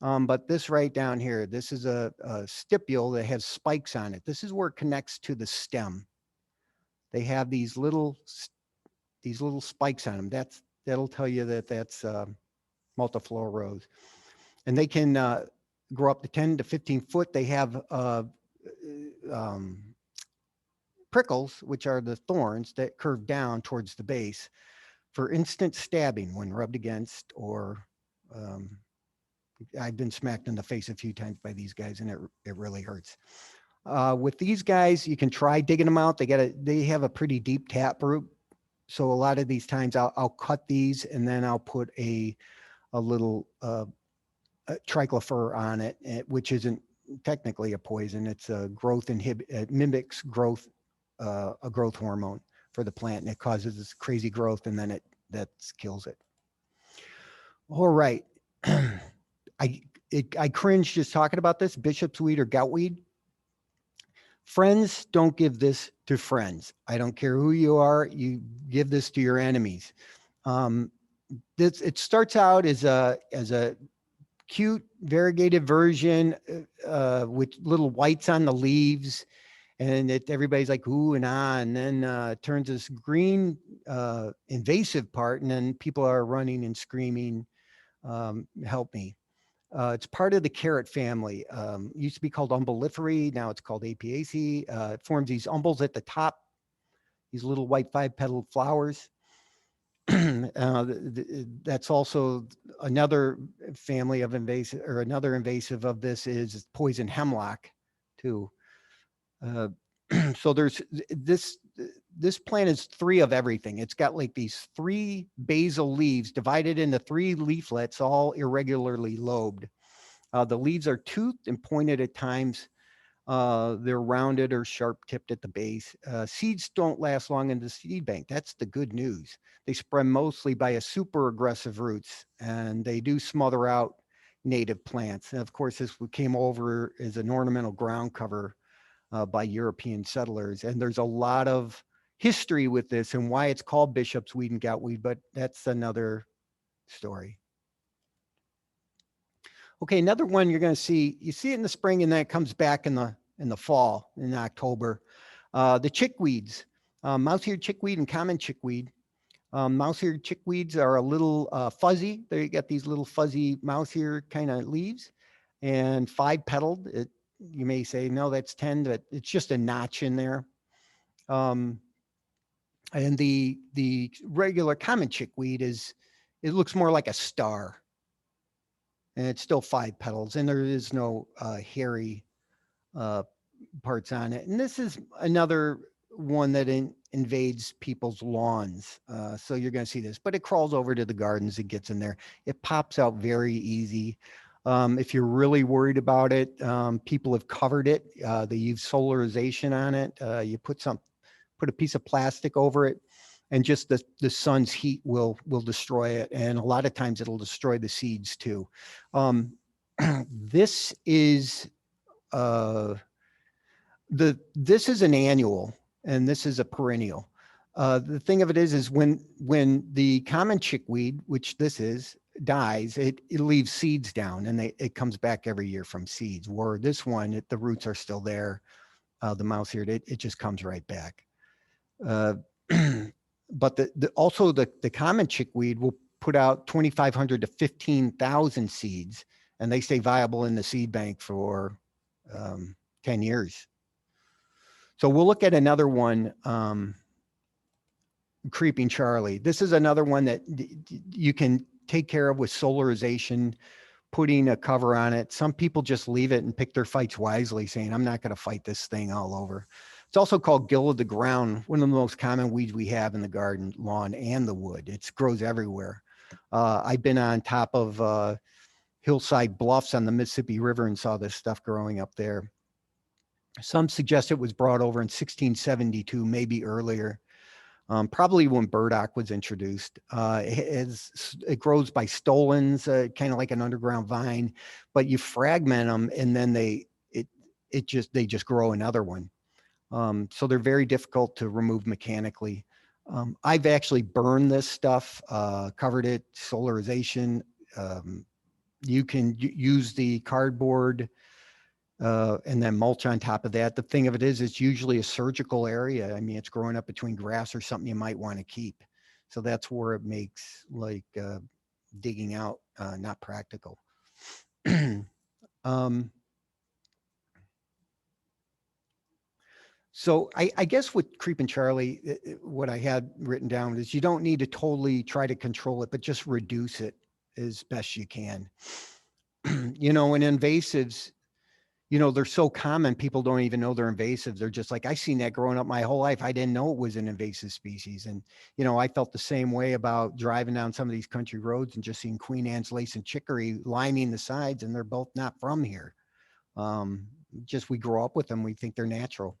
but this right down here, this is a stipule that has spikes on it. This is where it connects to the stem. They have these little spikes on them. That'll tell you that that's Multiflora Rose. And they can grow up to 10 to 15 foot. They have prickles, which are the thorns that curve down towards the base for instant stabbing when rubbed against, or I've been smacked in the face a few times by these guys, and it really hurts. With these guys, you can try digging them out. They have a pretty deep tap root. So a lot of these times I'll cut these, and then I'll put a little triclofer on it, which isn't technically a poison. It's a growth it mimics growth, a growth hormone for the plant, and it causes this crazy growth, and then that kills it. All right. I cringe just talking about this. Bishop's weed or gout weed. Friends don't give this to friends. I don't care who you are. You give this to your enemies. It starts out as a cute variegated version with little whites on the leaves, and everybody's like ooh and ah, and then it turns this green invasive part, and then people are running and screaming, help me. It's part of the carrot family. Used to be called umbelliferae, now it's called Apiaceae. It forms these umbels at the top, these little white 5-petaled flowers. That's also another family of invasive, or another invasive of this is poison hemlock too. So there's this plant is 3 of everything. It's got like these 3 basal leaves divided into 3 leaflets, all irregularly lobed. The leaves are toothed and pointed at times. They're rounded or sharp tipped at the base. Seeds don't last long in the seed bank. That's the good news. They spread mostly by a super aggressive roots, and they do smother out native plants. And of course, this came over as an ornamental ground cover by European settlers. And there's a lot of history with this and why it's called bishop's weed and gout weed, but that's another story. Okay, another one you're going to see, you see it in the spring and then it comes back in the fall, in October. The chickweeds, mouse-eared chickweed and common chickweed. Mouse-eared chickweeds are a little fuzzy. They got these little fuzzy mouse-ear kind of leaves, and 5-petaled. You may say, no, that's 10, but it's just a notch in there. And the regular common chickweed it looks more like a star. And it's still 5 petals, and there is no hairy parts on it. And this is another one that invades people's lawns. So you're going to see this, but it crawls over to the gardens. It gets in there. It pops out very easy. If you're really worried about it, people have covered it. They use solarization on it. You put a piece of plastic over it, and just the sun's heat will destroy it. And a lot of times it'll destroy the seeds too. This is this is an annual, and this is a perennial. The thing of it is when the common chickweed, which this is, dies, it leaves seeds down, and it comes back every year from seeds. Where this one, the roots are still there. The mouse-eared, it just comes right back. But also the common chickweed will put out 2,500 to 15,000 seeds, and they stay viable in the seed bank for 10 years. So we'll look at another one, Creeping Charlie. This is another one that you can take care of with solarization, putting a cover on it. Some people just leave it and pick their fights wisely, saying, I'm not going to fight this thing all over. It's also called gill of the ground, one of the most common weeds we have in the garden, lawn, and the wood. It grows everywhere. I've been on top of hillside bluffs on the Mississippi River and saw this stuff growing up there. Some suggest it was brought over in 1672, maybe earlier, probably when burdock was introduced. It grows by stolons, kind of like an underground vine, but you fragment them and then they just grow another one. So they're very difficult to remove mechanically. I've actually burned this stuff, covered it, solarization. You can use the cardboard and then mulch on top of that. The thing of it is, it's usually a surgical area. I mean, it's growing up between grass or something you might want to keep. So that's where it makes like digging out not practical. So I guess with Creeping Charlie, what I had written down is you don't need to totally try to control it, but just reduce it as best you can. You know, and invasives, you know, they're so common, people don't even know they're invasive. They're just like, I've seen that growing up my whole life. I didn't know it was an invasive species. And, you know, I felt the same way about driving down some of these country roads and just seeing Queen Anne's lace and chicory lining the sides, and they're both not from here. Just we grow up with them, we think they're natural.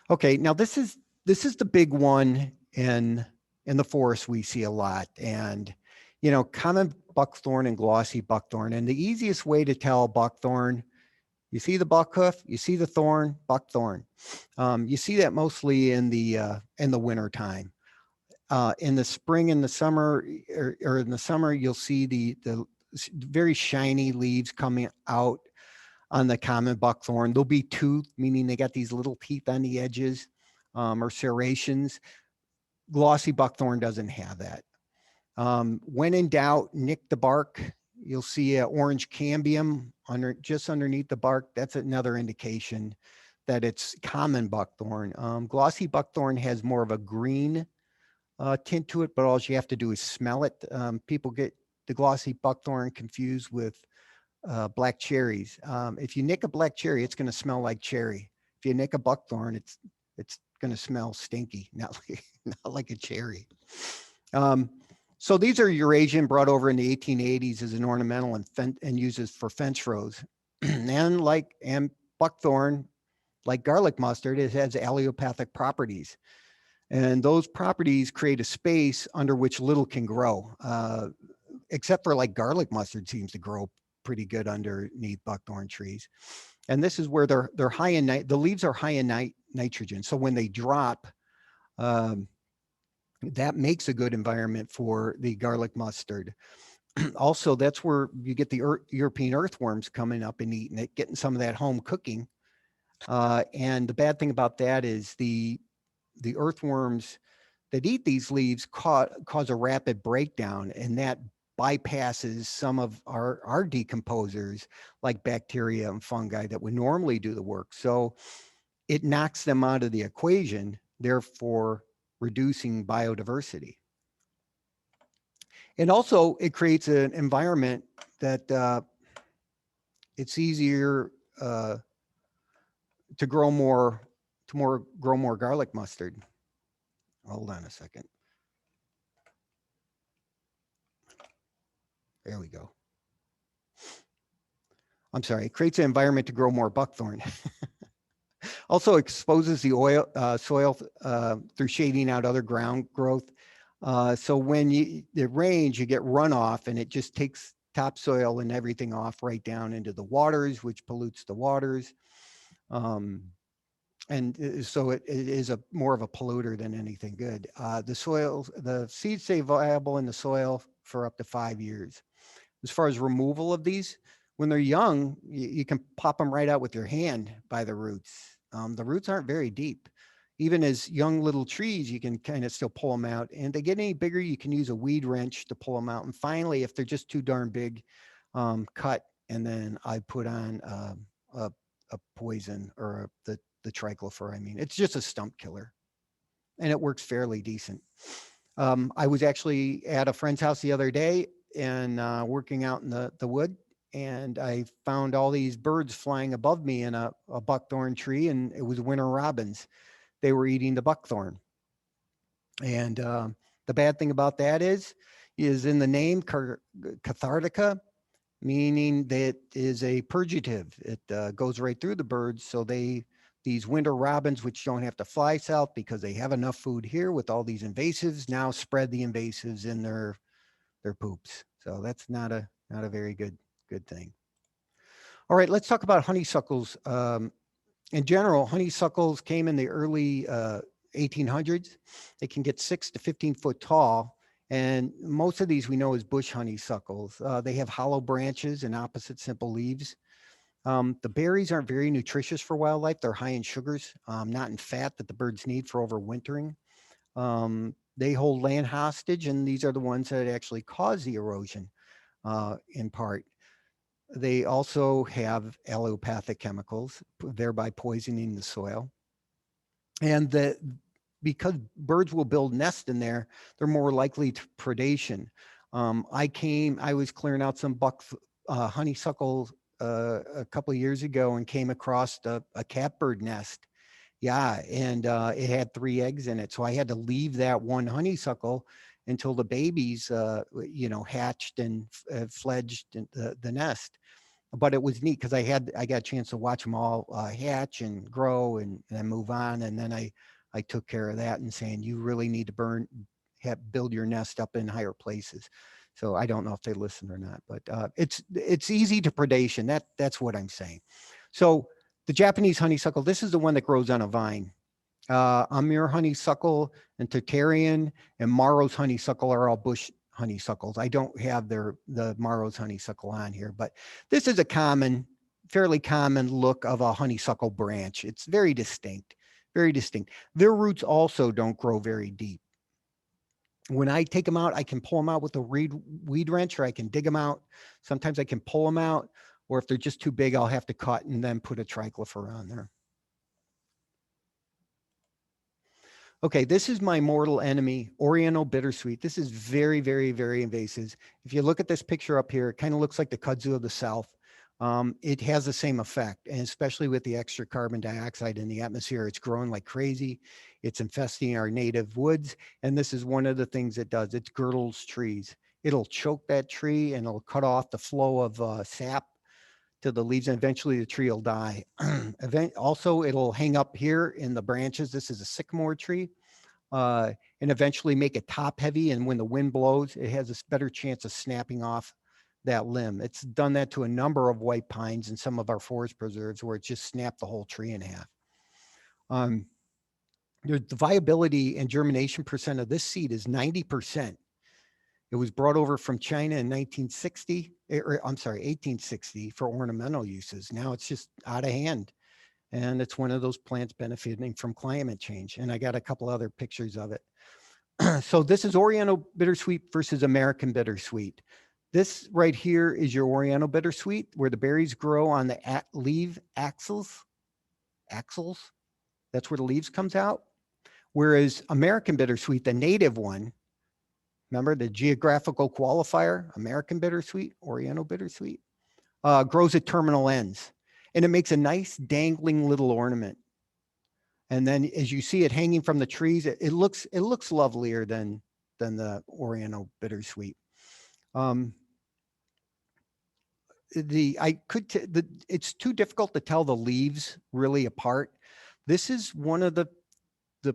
Okay, now this is the big one in the forest we see a lot, and you know, common buckthorn and glossy buckthorn. And the easiest way to tell buckthorn, you see the buck hoof, you see the thorn, buckthorn. You see that mostly in the winter time. In the spring and the summer, or in the summer, you'll see the very shiny leaves coming out. on the common buckthorn. They'll be toothed, meaning they got these little teeth on the edges, or serrations. Glossy buckthorn doesn't have that. When in doubt, nick the bark. You'll see an orange cambium just underneath the bark. That's another indication that it's common buckthorn. Glossy buckthorn has more of a green tint to it, but all you have to do is smell it. People get the glossy buckthorn confused with black cherries. If you nick a black cherry, it's going to smell like cherry. If you nick a buckthorn, it's going to smell stinky, not like a cherry. So these are Eurasian, brought over in the 1880s as an ornamental and uses for fence rows. and buckthorn, like garlic mustard, it has allelopathic properties. And those properties create a space under which little can grow, except for like garlic mustard seems to grow pretty good underneath buckthorn trees. And this is where they're high in the leaves are high in nitrogen. So when they drop, that makes a good environment for the garlic mustard. Also, that's where you get the European earthworms coming up and eating it, getting some of that home cooking. And the bad thing about that is the earthworms that eat these leaves cause a rapid breakdown, and that bypasses some of our decomposers like bacteria and fungi that would normally do the work. So it knocks them out of the equation, therefore reducing biodiversity. And also it creates an environment that it's easier to grow more garlic mustard. Hold on a second. There we go. I'm sorry, it creates an environment to grow more buckthorn. Also exposes the soil through shading out other ground growth. So when it rains, you get runoff, and it just takes topsoil and everything off right down into the waters, which pollutes the waters. And so it is more of a polluter than anything good. The seeds stay viable in the soil for up to 5 years. As far as removal of these, when they're young, you can pop them right out with your hand by the roots. The roots aren't very deep. Even as young little trees, you can kind of still pull them out. And they get any bigger, you can use a weed wrench to pull them out. And finally, if they're just too darn big, cut. And then I put on a poison, or the triclofor. I mean, it's just a stump killer, and it works fairly decent. I was actually at a friend's house the other day and working out in the wood, and I found all these birds flying above me in a buckthorn tree, and it was winter robins. They were eating the buckthorn. And the bad thing about that is in the name cathartica, meaning that is a purgative. It goes right through the birds. So these winter robins, which don't have to fly south because they have enough food here with all these invasives, now spread the invasives in their poops. So that's not a very good thing. All right, let's talk about honeysuckles. In general, honeysuckles came in the early 1800s. They can get 6 to 15 foot tall. And most of these we know as bush honeysuckles. They have hollow branches and opposite simple leaves. The berries aren't very nutritious for wildlife. They're high in sugars, not in fat that the birds need for overwintering. They hold land hostage, and these are the ones that actually cause the erosion in part. They also have allelopathic chemicals, thereby poisoning the soil. And because birds will build nests in there, they're more likely to predation. I was clearing out some honeysuckles a couple of years ago and came across a catbird nest. Yeah, and it had 3 eggs in it. So I had to leave that one honeysuckle until the babies, hatched and fledged the nest. But it was neat because I got a chance to watch them all hatch and grow and move on. And then I took care of that and saying, you really need to build your nest up in higher places. So I don't know if they listen or not, but it's easy to predation. That's what I'm saying. So the Japanese honeysuckle, this is the one that grows on a vine. Amur honeysuckle and Tartarian and Morrow's honeysuckle are all bush honeysuckles. I don't have the Morrow's honeysuckle on here, but this is a common fairly common look of a honeysuckle branch. It's very distinct, very distinct. Their roots also don't grow very deep. When I take them out, I can pull them out with a weed wrench, or I can dig them out. Sometimes I can pull them out, or if they're just too big, I'll have to cut and then put a triclopher on there. Okay, this is my mortal enemy, Oriental Bittersweet. This is very, very, very invasive. If you look at this picture up here, it kind of looks like the kudzu of the South. It has the same effect, and especially with the extra carbon dioxide in the atmosphere, it's growing like crazy. It's infesting our native woods, and this is one of the things it does. It girdles trees. It'll choke that tree, and it'll cut off the flow of sap to the leaves, and eventually the tree will die. Also, it'll hang up here in the branches. This is a sycamore tree, and eventually make it top heavy, and when the wind blows, it has a better chance of snapping off that limb. It's done that to a number of white pines and some of our forest preserves where it just snapped the whole tree in half. The viability and germination percent of this seed is 90%. It was brought over from China in 1860 for ornamental uses. Now it's just out of hand. And it's one of those plants benefiting from climate change. And I got a couple other pictures of it. So this is Oriental Bittersweet versus American Bittersweet. This right here is your Oriental Bittersweet, where the berries grow on the leaf axils. That's where the leaves comes out. Whereas American Bittersweet, the native one, remember the geographical qualifier, American Bittersweet, Oriental Bittersweet, grows at terminal ends. And it makes a nice dangling little ornament. And then as you see it hanging from the trees, it looks lovelier than the Oriental Bittersweet. It's too difficult to tell the leaves really apart. This is one of the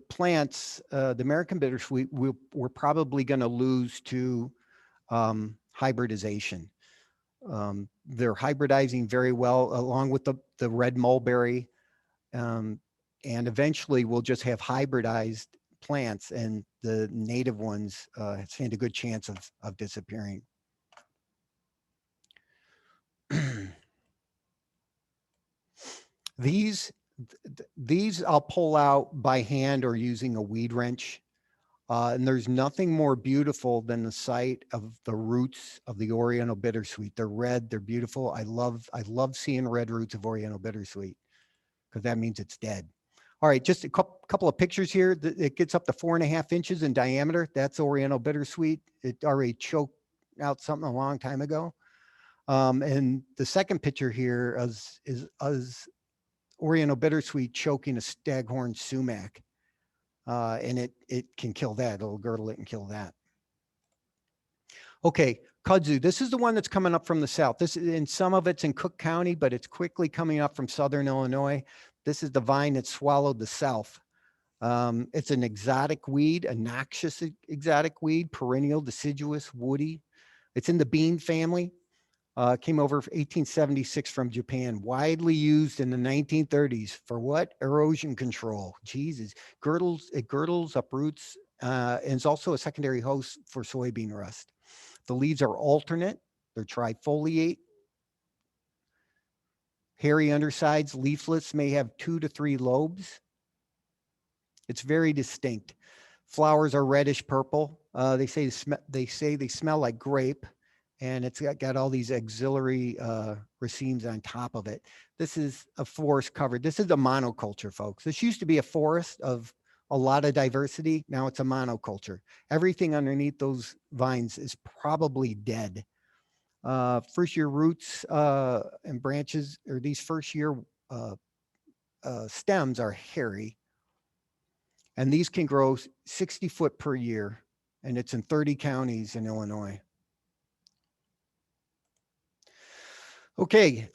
plants, the American Bittersweet, we're probably going to lose to hybridization. They're hybridizing very well along with the red mulberry. And eventually we'll just have hybridized plants, and the native ones stand a good chance of disappearing. These I'll pull out by hand or using a weed wrench. And there's nothing more beautiful than the sight of the roots of the Oriental Bittersweet. They're red, they're beautiful. I love seeing red roots of Oriental Bittersweet because that means it's dead. All right, just a couple of pictures here. It gets up to 4.5 inches in diameter. That's Oriental Bittersweet. It already choked out something a long time ago. And the second picture here is Oriental Bittersweet choking a staghorn sumac. And it can kill that. It'll girdle it and kill that. Okay, kudzu. This is the one that's coming up from the south. Some of it's in Cook County, but it's quickly coming up from southern Illinois. This is the vine that swallowed the south. It's an exotic weed, a noxious exotic weed, perennial, deciduous, woody. It's in the bean family. Came over 1876 from Japan, widely used in the 1930s for what? Erosion control. Jesus, it girdles, uproots, and is also a secondary host for soybean rust. The leaves are alternate. They're trifoliate. Hairy undersides, leaflets, may have 2 to 3 lobes. It's very distinct. Flowers are reddish purple. They say they smell like grape. And it's got all these auxiliary racemes on top of it. This is a forest covered. This is a monoculture, folks. This used to be a forest of a lot of diversity. Now it's a monoculture. Everything underneath those vines is probably dead. First year roots and branches, or these first year stems are hairy. And these can grow 60 foot per year. And it's in 30 counties in Illinois. Okay,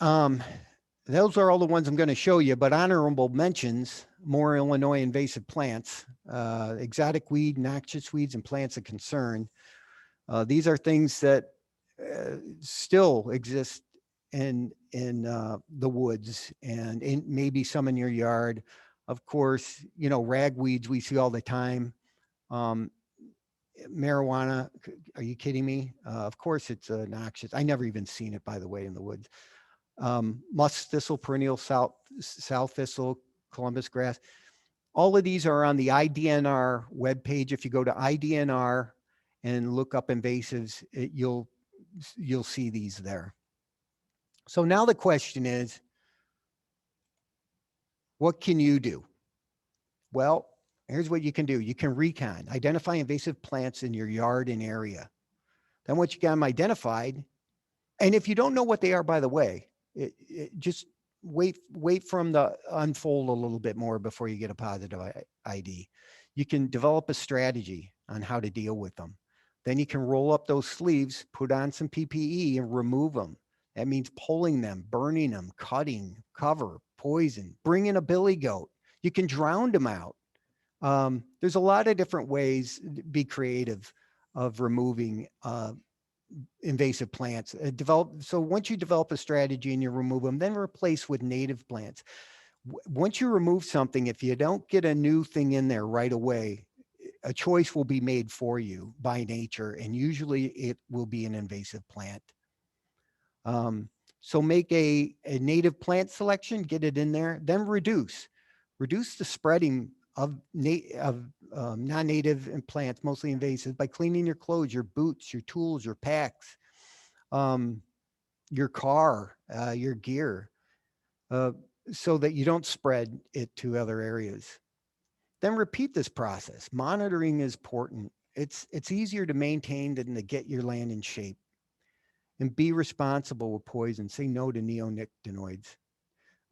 those are all the ones I'm going to show you, but honorable mentions, more Illinois invasive plants, exotic weed, noxious weeds, and plants of concern. These are things that still exist in the woods and maybe some in your yard. Of course, ragweeds we see all the time. Marijuana, are you kidding me? Of course it's noxious. I never even seen it, by the way, in the woods. musk thistle, perennial sow thistle, Columbus grass. All of these are on the IDNR webpage. If you go to IDNR and look up invasives, you'll see these there. So now the question is, what can you do? Well, here's what you can do. You can recon, identify invasive plants in your yard and area. Then once you got them identified, and if you don't know what they are, by the way, just wait for them to unfold a little bit more before you get a positive ID. You can develop a strategy on how to deal with them. Then you can roll up those sleeves, put on some PPE and remove them. That means pulling them, burning them, cutting, cover, poison, bring in a billy goat. You can drown them out. There's a lot of different ways to be creative of removing invasive plants. So once you develop a strategy and you remove them, then replace with native plants. Once you remove something, if you don't get a new thing in there right away, a choice will be made for you by nature, and usually it will be an invasive plant. So make a native plant selection, get it in there, then reduce the spreading of non-native plants, mostly invasive, by cleaning your clothes, your boots, your tools, your packs, your car, your gear, so that you don't spread it to other areas. Then repeat this process. Monitoring is important. It's easier to maintain than to get your land in shape. And be responsible with poison. Say no to neonictinoids.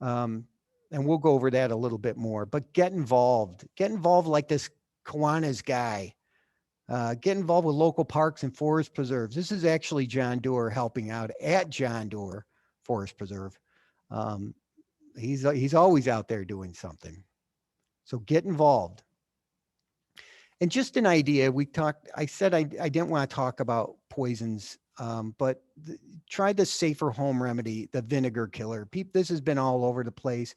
And we'll go over that a little bit more, but get involved like this Kiwanis guy. Get involved with local parks and forest preserves. This is actually John Doerr helping out at John Doerr Forest Preserve. He's always out there doing something. So get involved. And just an idea, I said I didn't want to talk about poisons, but try the safer home remedy, the vinegar killer. This has been all over the place.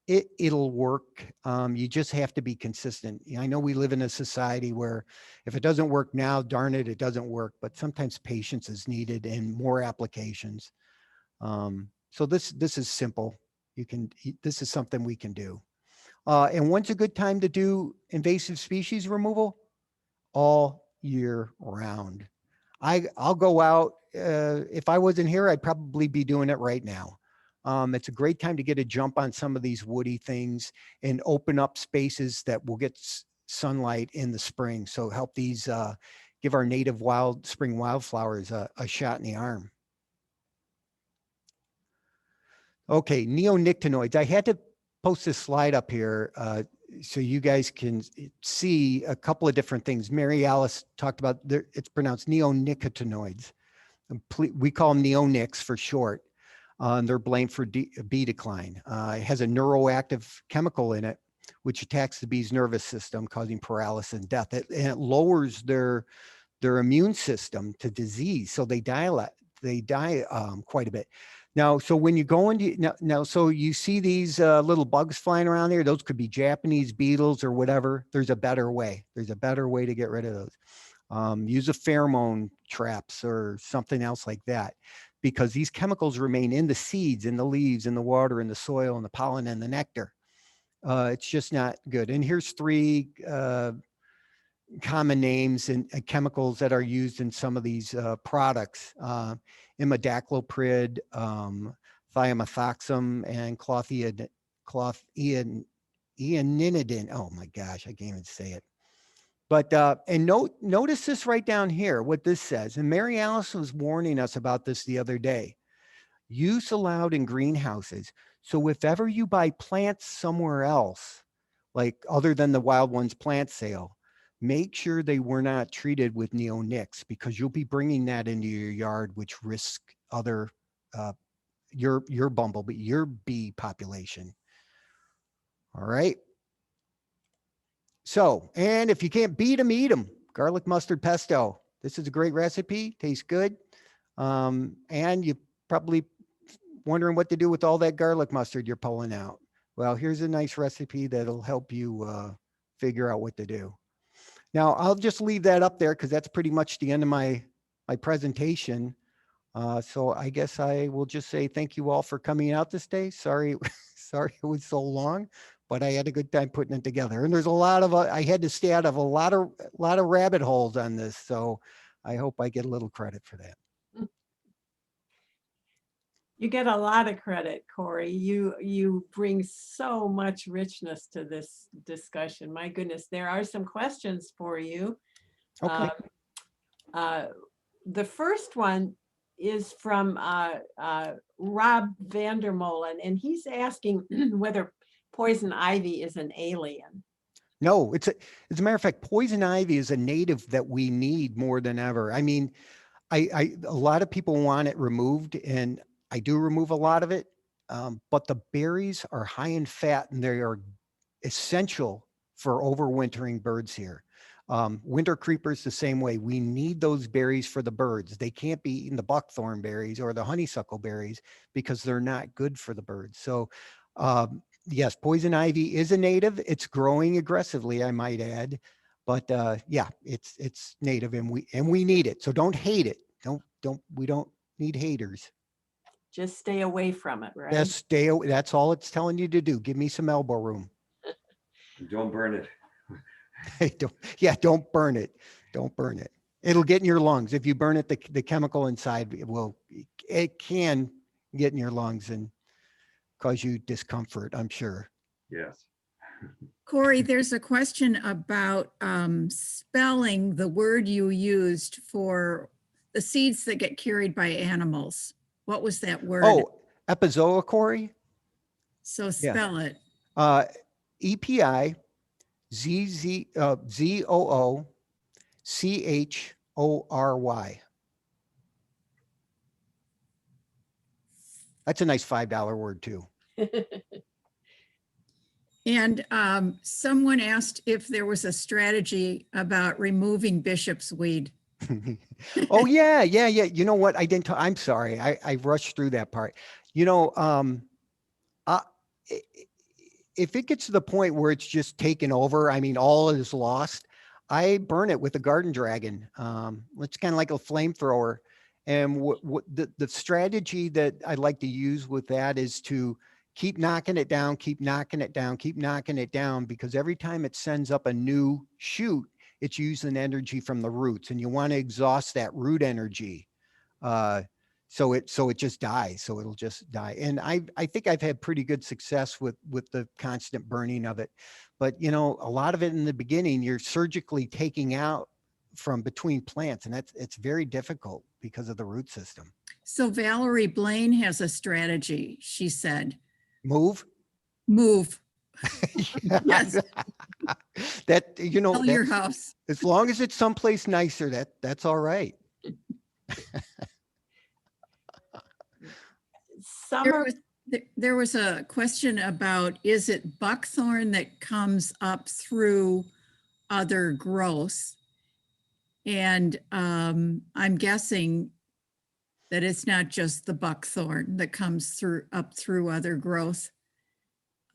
It'll work. You just have to be consistent. I know we live in a society where if it doesn't work now, darn it, it doesn't work. But sometimes patience is needed and more applications. So this is simple. This is something we can do. And when's a good time to do invasive species removal? All year round. I'll go out. If I wasn't here, I'd probably be doing it right now. It's a great time to get a jump on some of these woody things and open up spaces that will get sunlight in the spring. So help these, give our native spring wildflowers a shot in the arm. Okay, neonictinoids. I had to post this slide up here so you guys can see a couple of different things. Mary Alice talked about, it's pronounced neonicotinoids. We call them neonics for short. They're blamed for bee decline. It has a neuroactive chemical in it, which attacks the bee's nervous system, causing paralysis and death. And it lowers their immune system to disease, so they die quite a bit. Now, so when you go into so you see these little bugs flying around there, those could be Japanese beetles or whatever. There's a better way. There's a better way to get rid of those. Use a pheromone traps or something else like that, because these chemicals remain in the seeds, in the leaves, in the water, in the soil, in the pollen, and the nectar. It's just not good. And here's 3 common names and chemicals that are used in some of these products. Imidacloprid, thiamethoxam, and clothianidin. Oh my gosh, I can't even say it. But, and notice this right down here, what this says. And Mary Alice was warning us about this the other day. Use allowed in greenhouses. So if ever you buy plants somewhere else, like other than the Wild Ones plant sale, make sure they were not treated with neonics, because you'll be bringing that into your yard, which risk other, your bumblebee, your bee population. All right. So, and if you can't beat them, eat them. Garlic mustard pesto. This is a great recipe. Tastes good. And you probably wondering what to do with all that garlic mustard you're pulling out. Well, here's a nice recipe that'll help you figure out what to do. Now, I'll just leave that up there because that's pretty much the end of my presentation. So I guess I will just say thank you all for coming out this day. Sorry, sorry it was so long, but I had a good time putting it together. And there's a lot of, I had to stay out of a lot of rabbit holes on this. So I hope I get a little credit for that. You get a lot of credit, Corey. You bring so much richness to this discussion. My goodness, there are some questions for you. Okay. The first one is from Rob Vandermolen, and he's asking whether poison ivy is an alien. No, as a matter of fact, poison ivy is a native that we need more than ever. I mean, a lot of people want it removed, and I do remove a lot of it, but the berries are high in fat and they are essential for overwintering birds here. Winter creepers the same way. We need those berries for the birds. They can't be eating the buckthorn berries or the honeysuckle berries because they're not good for the birds. So yes, poison ivy is a native. It's growing aggressively, I might add. But yeah, it's native and we need it. So don't hate it. We don't need haters. Just stay away from it, right? Just stay away. That's all it's telling you to do. Give me some elbow room. Don't burn it. Don't burn it. Don't burn it. It'll get in your lungs. If you burn it, the chemical inside it can get in your lungs and cause you discomfort, I'm sure. Yes. Corey, there's a question about spelling the word you used for the seeds that get carried by animals. What was that word? Oh, epizoa, Corey? So spell it. EPI ZOOCHORY. That's a nice $5 word too. And someone asked if there was a strategy about removing bishop's weed. Oh yeah. You know what? I didn't. I'm sorry. I rushed through that part. You know, if it gets to the point where it's just taken over, I mean, all is lost. I burn it with a garden dragon. It's kind of like a flamethrower. And what the strategy that I like to use with that is to keep knocking it down, keep knocking it down, keep knocking it down, because every time it sends up a new shoot, it's using energy from the roots, and you want to exhaust that root energy. So it just dies. So it'll just die. And I think I've had pretty good success with the constant burning of it. But you know, a lot of it in the beginning, you're surgically taking out from between plants, and it's very difficult because of the root system. So Valerie Blaine has a strategy. She said, Move. Yes. That, you know, Sell your house. As long as it's someplace nicer, that's all right. There was a question about, is it buckthorn that comes up through other growth? And I'm guessing that it's not just the buckthorn that comes up through other growth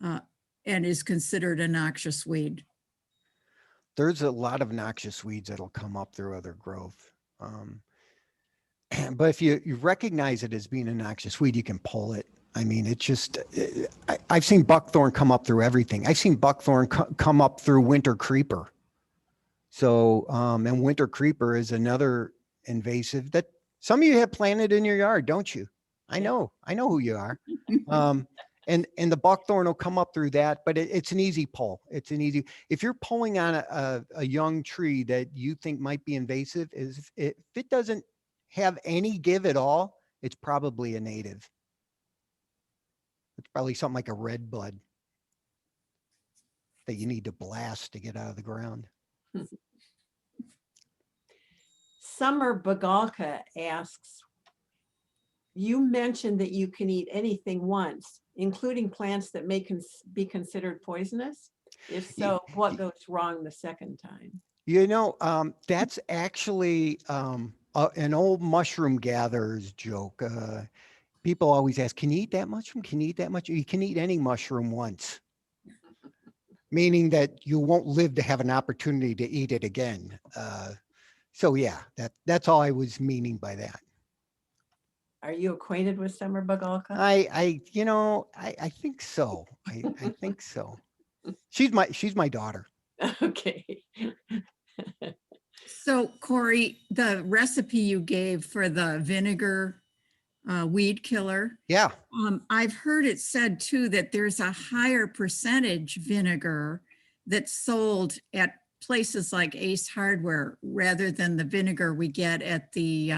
and is considered a noxious weed. There's a lot of noxious weeds that'll come up through other growth. But if you recognize it as being a noxious weed, you can pull it. I mean, it's just, I've seen buckthorn come up through everything. I've seen buckthorn come up through winter creeper. So, and winter creeper is another invasive that some of you have planted in your yard, don't you? I know who you are. And the buckthorn will come up through that, but it's an easy pull. It's an easy, if you're pulling on a young tree that you think might be invasive, if it doesn't have any give at all, it's probably a native. It's probably something like a red bud that you need to blast to get out of the ground. Summer Bagalka asks, you mentioned that you can eat anything once, including plants that may be considered poisonous. If so, what goes wrong the second time? You know, that's actually an old mushroom gatherer's joke. People always ask, can you eat that mushroom? Can you eat that much? You can eat any mushroom once, meaning that you won't live to have an opportunity to eat it again. So yeah, that's all I was meaning by that. Are you acquainted with summer Bagalka? I think so. I think so. She's my daughter. Okay. So Corey, the recipe you gave for the vinegar weed killer, Yeah. I've heard it said too that there's a higher percentage vinegar that's sold at places like Ace Hardware rather than the vinegar we get at the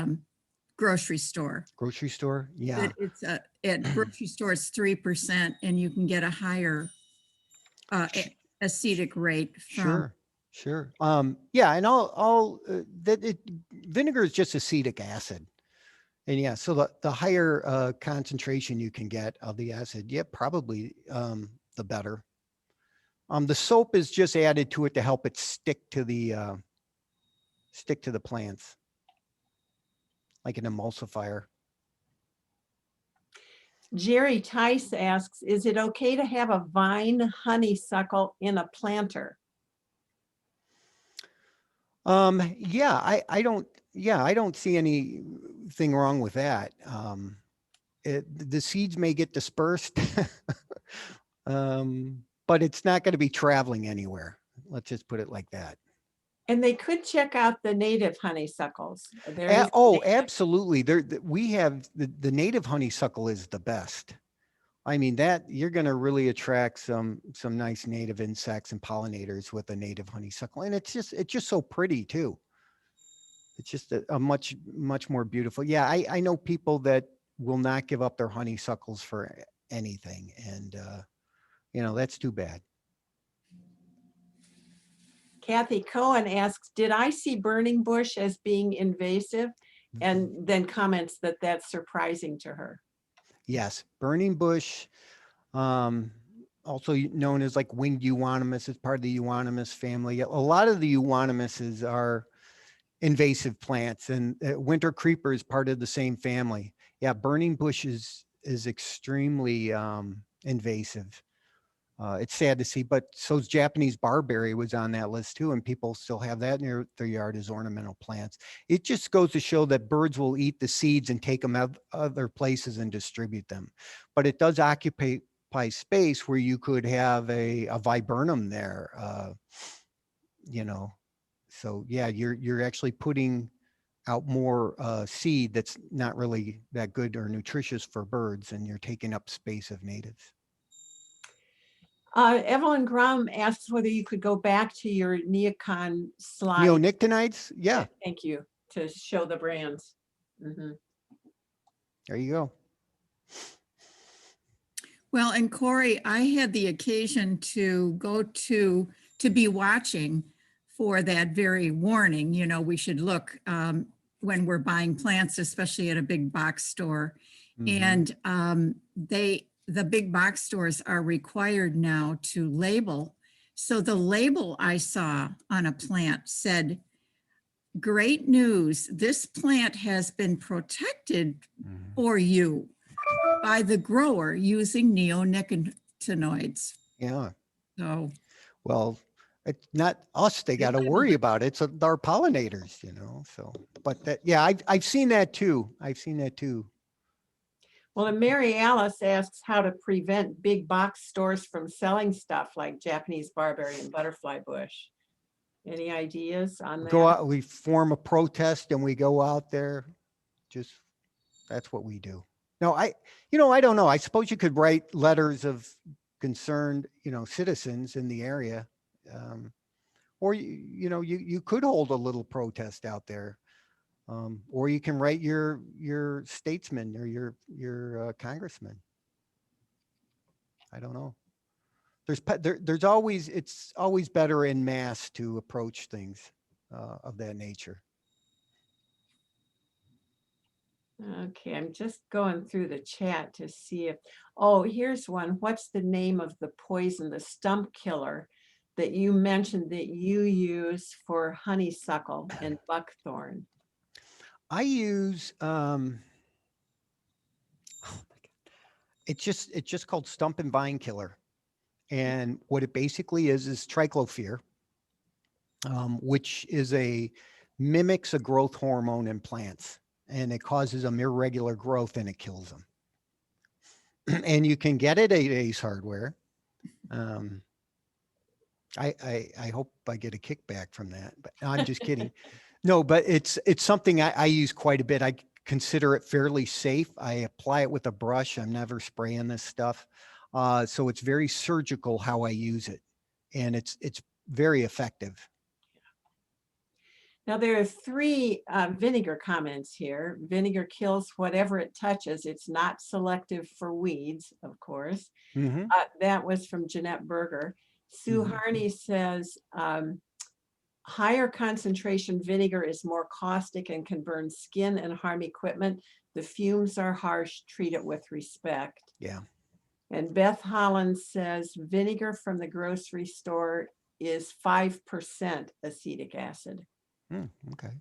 grocery store. Grocery store. Yeah. That it's at grocery store it's 3%, and you can get a higher acetic rate from. Sure. Yeah, and vinegar is just acetic acid. And yeah, so the higher concentration you can get of the acid, yeah, probably the better. The soap is just added to it to help it stick to the plants, like an emulsifier. Jerry Tice asks, is it okay to have a vine honeysuckle in a planter? I don't see anything wrong with that. The seeds may get dispersed, but it's not going to be traveling anywhere. Let's just put it like that. And they could check out the native honeysuckles. Absolutely. We have the native honeysuckle is the best. I mean, that you're going to really attract some nice native insects and pollinators with a native honeysuckle. And it's just so pretty too. It's just a much more beautiful. Yeah. I know people that will not give up their honeysuckles for anything. And, that's too bad. Kathy Cohen asks, did I see burning bush as being invasive? And then comments that that's surprising to her. Yes. Burning bush, also known as like winged euonymus, is part of the euonymus family. A lot of the euonymuses are invasive plants, and winter creeper is part of the same family. Yeah. Burning bush is extremely invasive. It's sad to see, but so's Japanese barberry was on that list too, and people still have that in their yard as ornamental plants. It just goes to show that birds will eat the seeds and take them out other places and distribute them. But it does occupy space where you could have a viburnum there, So yeah, you're actually putting out more seed that's not really that good or nutritious for birds, and you're taking up space of natives. Evelyn Grum asks whether you could go back to your Neocon slide. Neonictinoids, yeah. Thank you, to show the brands. Mm-hmm. There you go. Well, and Corey, I had the occasion to go to be watching for that very warning. We should look when we're buying plants, especially at a big box store. Mm-hmm. And the big box stores are required now to label. So the label I saw on a plant said, "Great news, this plant has been protected for you by the grower using neonictinoids." Yeah. So, well, it's not us they got to worry about. It's our pollinators, so, but that, yeah, I've seen that too. Well, and Mary Alice asks how to prevent big box stores from selling stuff like Japanese barberry and butterfly bush. Any ideas on that? Go out, we form a protest and we go out there. That's what we do. No, I don't know. I suppose you could write letters of concerned, citizens in the area. Or, you could hold a little protest out there. Or you can write your statesman or your congressman. I don't know. There's always, it's always better in mass to approach things of that nature. Okay, I'm just going through the chat to see if, here's one. What's the name of the poison, the stump killer that you mentioned that you use for honeysuckle and buckthorn? I use, it's just called stump and vine killer. And what it basically is triclophir, which mimics a growth hormone in plants. and it causes them irregular growth and it kills them. And you can get it at Ace Hardware. I hope I get a kickback from that, but no, I'm just kidding. No, but it's something I use quite a bit. I consider it fairly safe. I apply it with a brush. I'm never spraying this stuff. So it's very surgical how I use it, and it's very effective. Now there are three vinegar comments here. Vinegar kills whatever it touches. It's not selective for weeds, of course. Mm-hmm. That was from Jeanette Berger. Sue Mhm. Harney says, higher concentration vinegar is more caustic and can burn skin and harm equipment. The fumes are harsh, treat it with respect. Yeah. And Beth Holland says, vinegar from the grocery store is 5% acetic acid. Okay.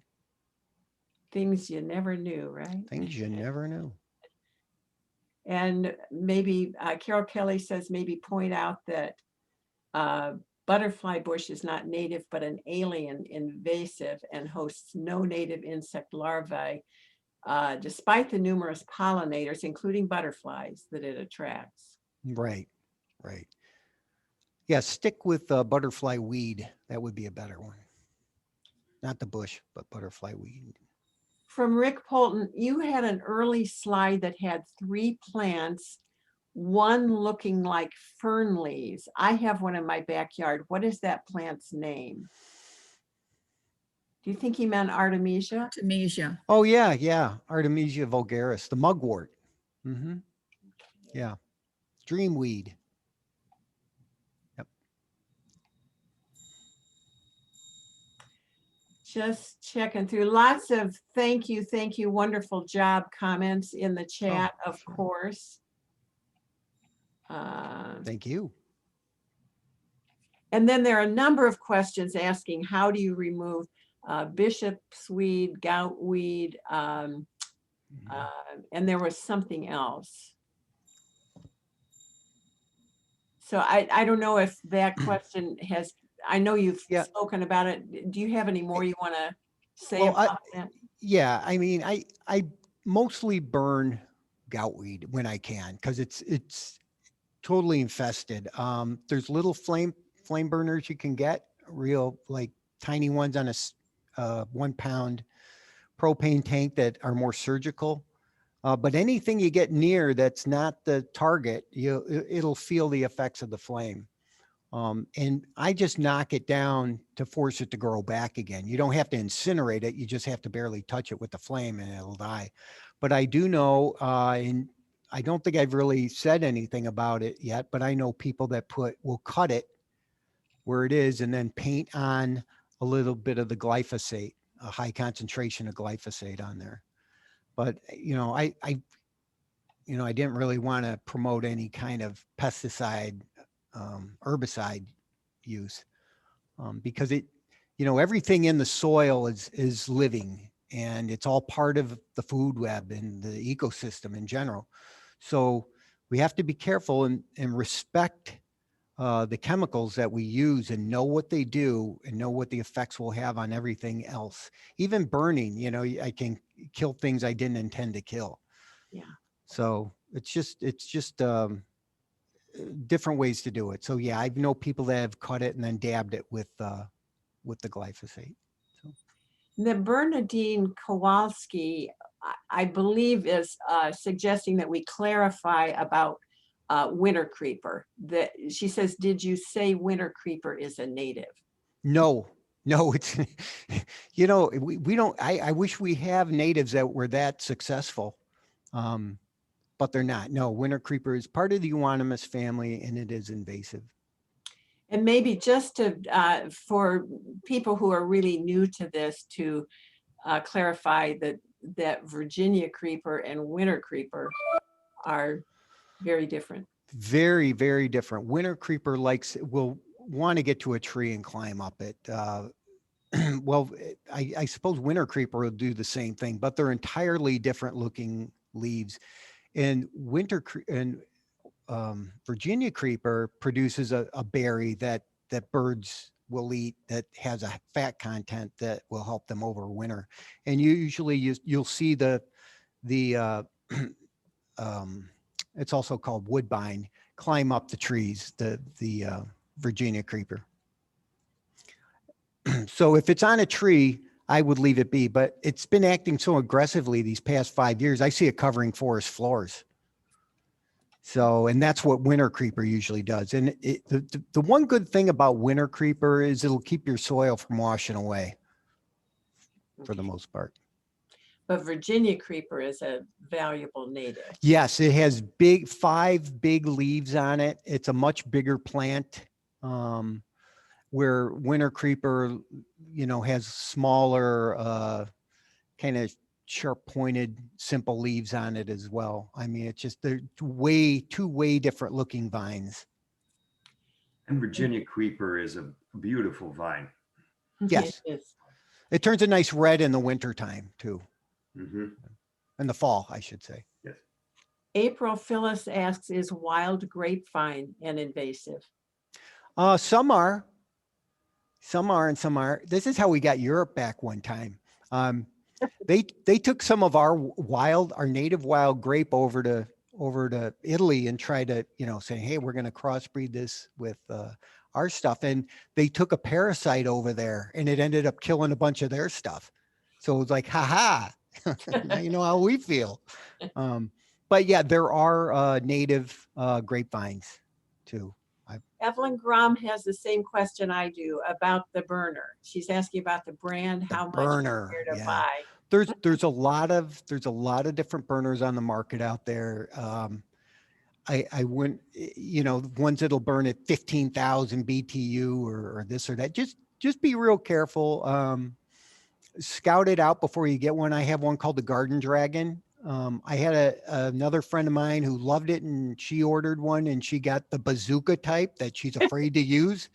Things you never knew, right? Things you never knew. And maybe Carol Kelly says, maybe point out that butterfly bush is not native, but an alien invasive and hosts no native insect larvae, despite the numerous pollinators, including butterflies, that it attracts. Right. Right. Yeah. Stick with butterfly weed. That would be a better one. Not the bush, but butterfly weed. From Rick Polton, you had an early slide that had 3 plants, one looking like fern leaves. I have one in my backyard. What is that plant's name? Do you think he meant Artemisia? Artemisia. Oh yeah, yeah. Artemisia vulgaris, the mugwort. Mm-hmm. Yeah. Dreamweed. Yep. Just checking through. Lots of thank you, wonderful job comments in the chat, of sure. course. Thank you. And then there are a number of questions asking, how do you remove bishop's weed, gout weed, and there was something else. So I don't know if that question has, I know you've Yeah. spoken about it. Do you have any more you want to say Well, about that? Yeah, I mean, I mostly burn gout weed when I can because it's totally infested. There's little flame burners you can get, real like tiny ones on a 1 pound propane tank that are more surgical. But anything you get near that's not the target, it'll feel the effects of the flame. And I just knock it down to force it to grow back again. You don't have to incinerate it. You just have to barely touch it with the flame and it'll die. But I do know, and I don't think I've really said anything about it yet, but I know people that will cut it where it is and then paint on a little bit of the glyphosate, a high concentration of glyphosate on there. But, I didn't really want to promote any kind of pesticide, herbicide use, because everything in the soil is living and it's all part of the food web and the ecosystem in general. So we have to be careful and respect the chemicals that we use and know what they do and know what the effects will have on everything else. Even burning, I can kill things I didn't intend to kill. Yeah. So it's just different ways to do it. So yeah, I know people that have cut it and then dabbed it with the glyphosate. So. The Bernadine Kowalski, I believe, is suggesting that we clarify about winter creeper. That she says, did you say winter creeper is a native? No, it's, we don't, I wish we have natives that were that successful. But they're not. No, winter creeper is part of the euonymus family and it is invasive. And maybe just to, for people who are really new to this, to clarify that Virginia creeper and winter creeper are very different. Very, very different. Winter creeper will want to get to a tree and climb up it. Well, I suppose winter creeper will do the same thing, but they're entirely different looking leaves. And Virginia creeper produces a berry that birds will eat that has a fat content that will help them over winter. And usually you'll see the it's also called woodbine, climb up the trees, the Virginia creeper. So if it's on a tree, I would leave it be, but it's been acting so aggressively these past 5 years. I see it covering forest floors. So, and that's what winter creeper usually does. And the one good thing about winter creeper is it'll keep your soil from washing away for the most part. But Virginia creeper is a valuable native. Yes, it has 5 big leaves on it. It's a much bigger plant. Where winter creeper, has smaller, kind of sharp pointed, simple leaves on it as well. I mean, it's just, they're two way different looking vines. And Virginia creeper is a beautiful vine. Yes. It is. It turns a nice red in the winter time too. Mhm. In the fall, I should say. Yes. April Phyllis asks, is wild grapevine an invasive? Some are and some are. This is how we got Europe back one time. They took some of our native wild grape over to Italy and tried to, say, hey, we're going to crossbreed this with our stuff. And they took a parasite over there and it ended up killing a bunch of their stuff. So it was like, ha. Now you know how we feel. But yeah, there are native grapevines too. Evelyn Grom has the same question I do about the burner. She's asking about the brand, how much Burner, where to yeah. buy. There's a lot of different burners on the market out there. I wouldn't, ones that'll burn at 15,000 BTU or this or that. Just be real careful. Scout it out before you get one. I have one called the Garden Dragon. I had another friend of mine who loved it, and she ordered one, and she got the bazooka type that she's afraid to use,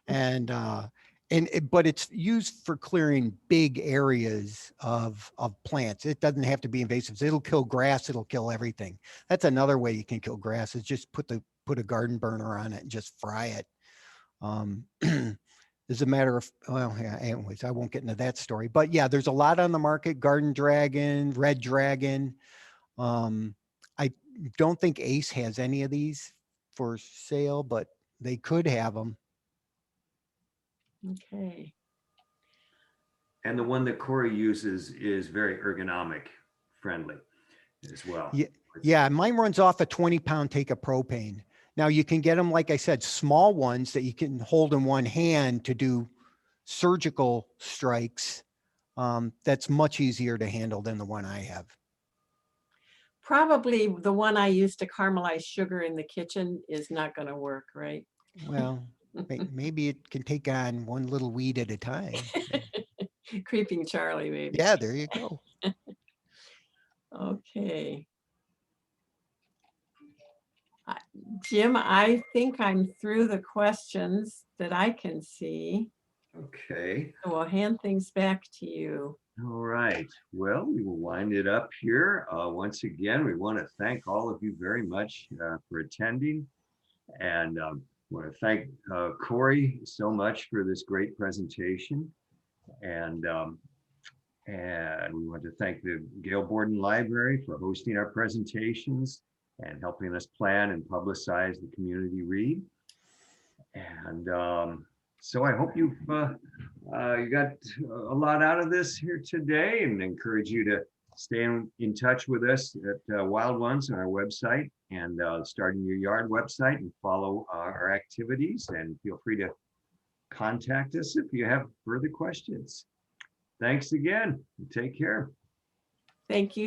but it's used for clearing big areas of plants. It doesn't have to be invasive. It'll kill grass. It'll kill everything. That's another way you can kill grass, is just put a garden burner on it and just fry it. As a matter of, anyways, I won't get into that story, but yeah, there's a lot on the market. Garden Dragon, Red Dragon. I don't think Ace has any of these for sale, but they could have them. Okay. And the one that Corey uses is very ergonomic friendly as well. Yeah, mine runs off a 20-pound take of propane. Now you can get them, like I said, small ones that you can hold in one hand to do surgical strikes. That's much easier to handle than the one I have. Probably the one I use to caramelize sugar in the kitchen is not going to work, right? Well, maybe it can take on one little weed at a time. Creeping Charlie, maybe. Yeah, there you go. Okay. Jim, I think I'm through the questions that I can see. Okay. So we'll hand things back to you. All right. Well, we will wind it up here. Once again, we want to thank all of you very much for attending. And want to thank Corey so much for this great presentation. And we want to thank the Gail Borden Library for hosting our presentations and helping us plan and publicize the community read. And so I hope you got a lot out of this here today, and encourage you to stay in touch with us at Wild Ones on our website and Starting Your Yard website, and follow our activities, and feel free to contact us if you have further questions. Thanks again. Take care. Thank you.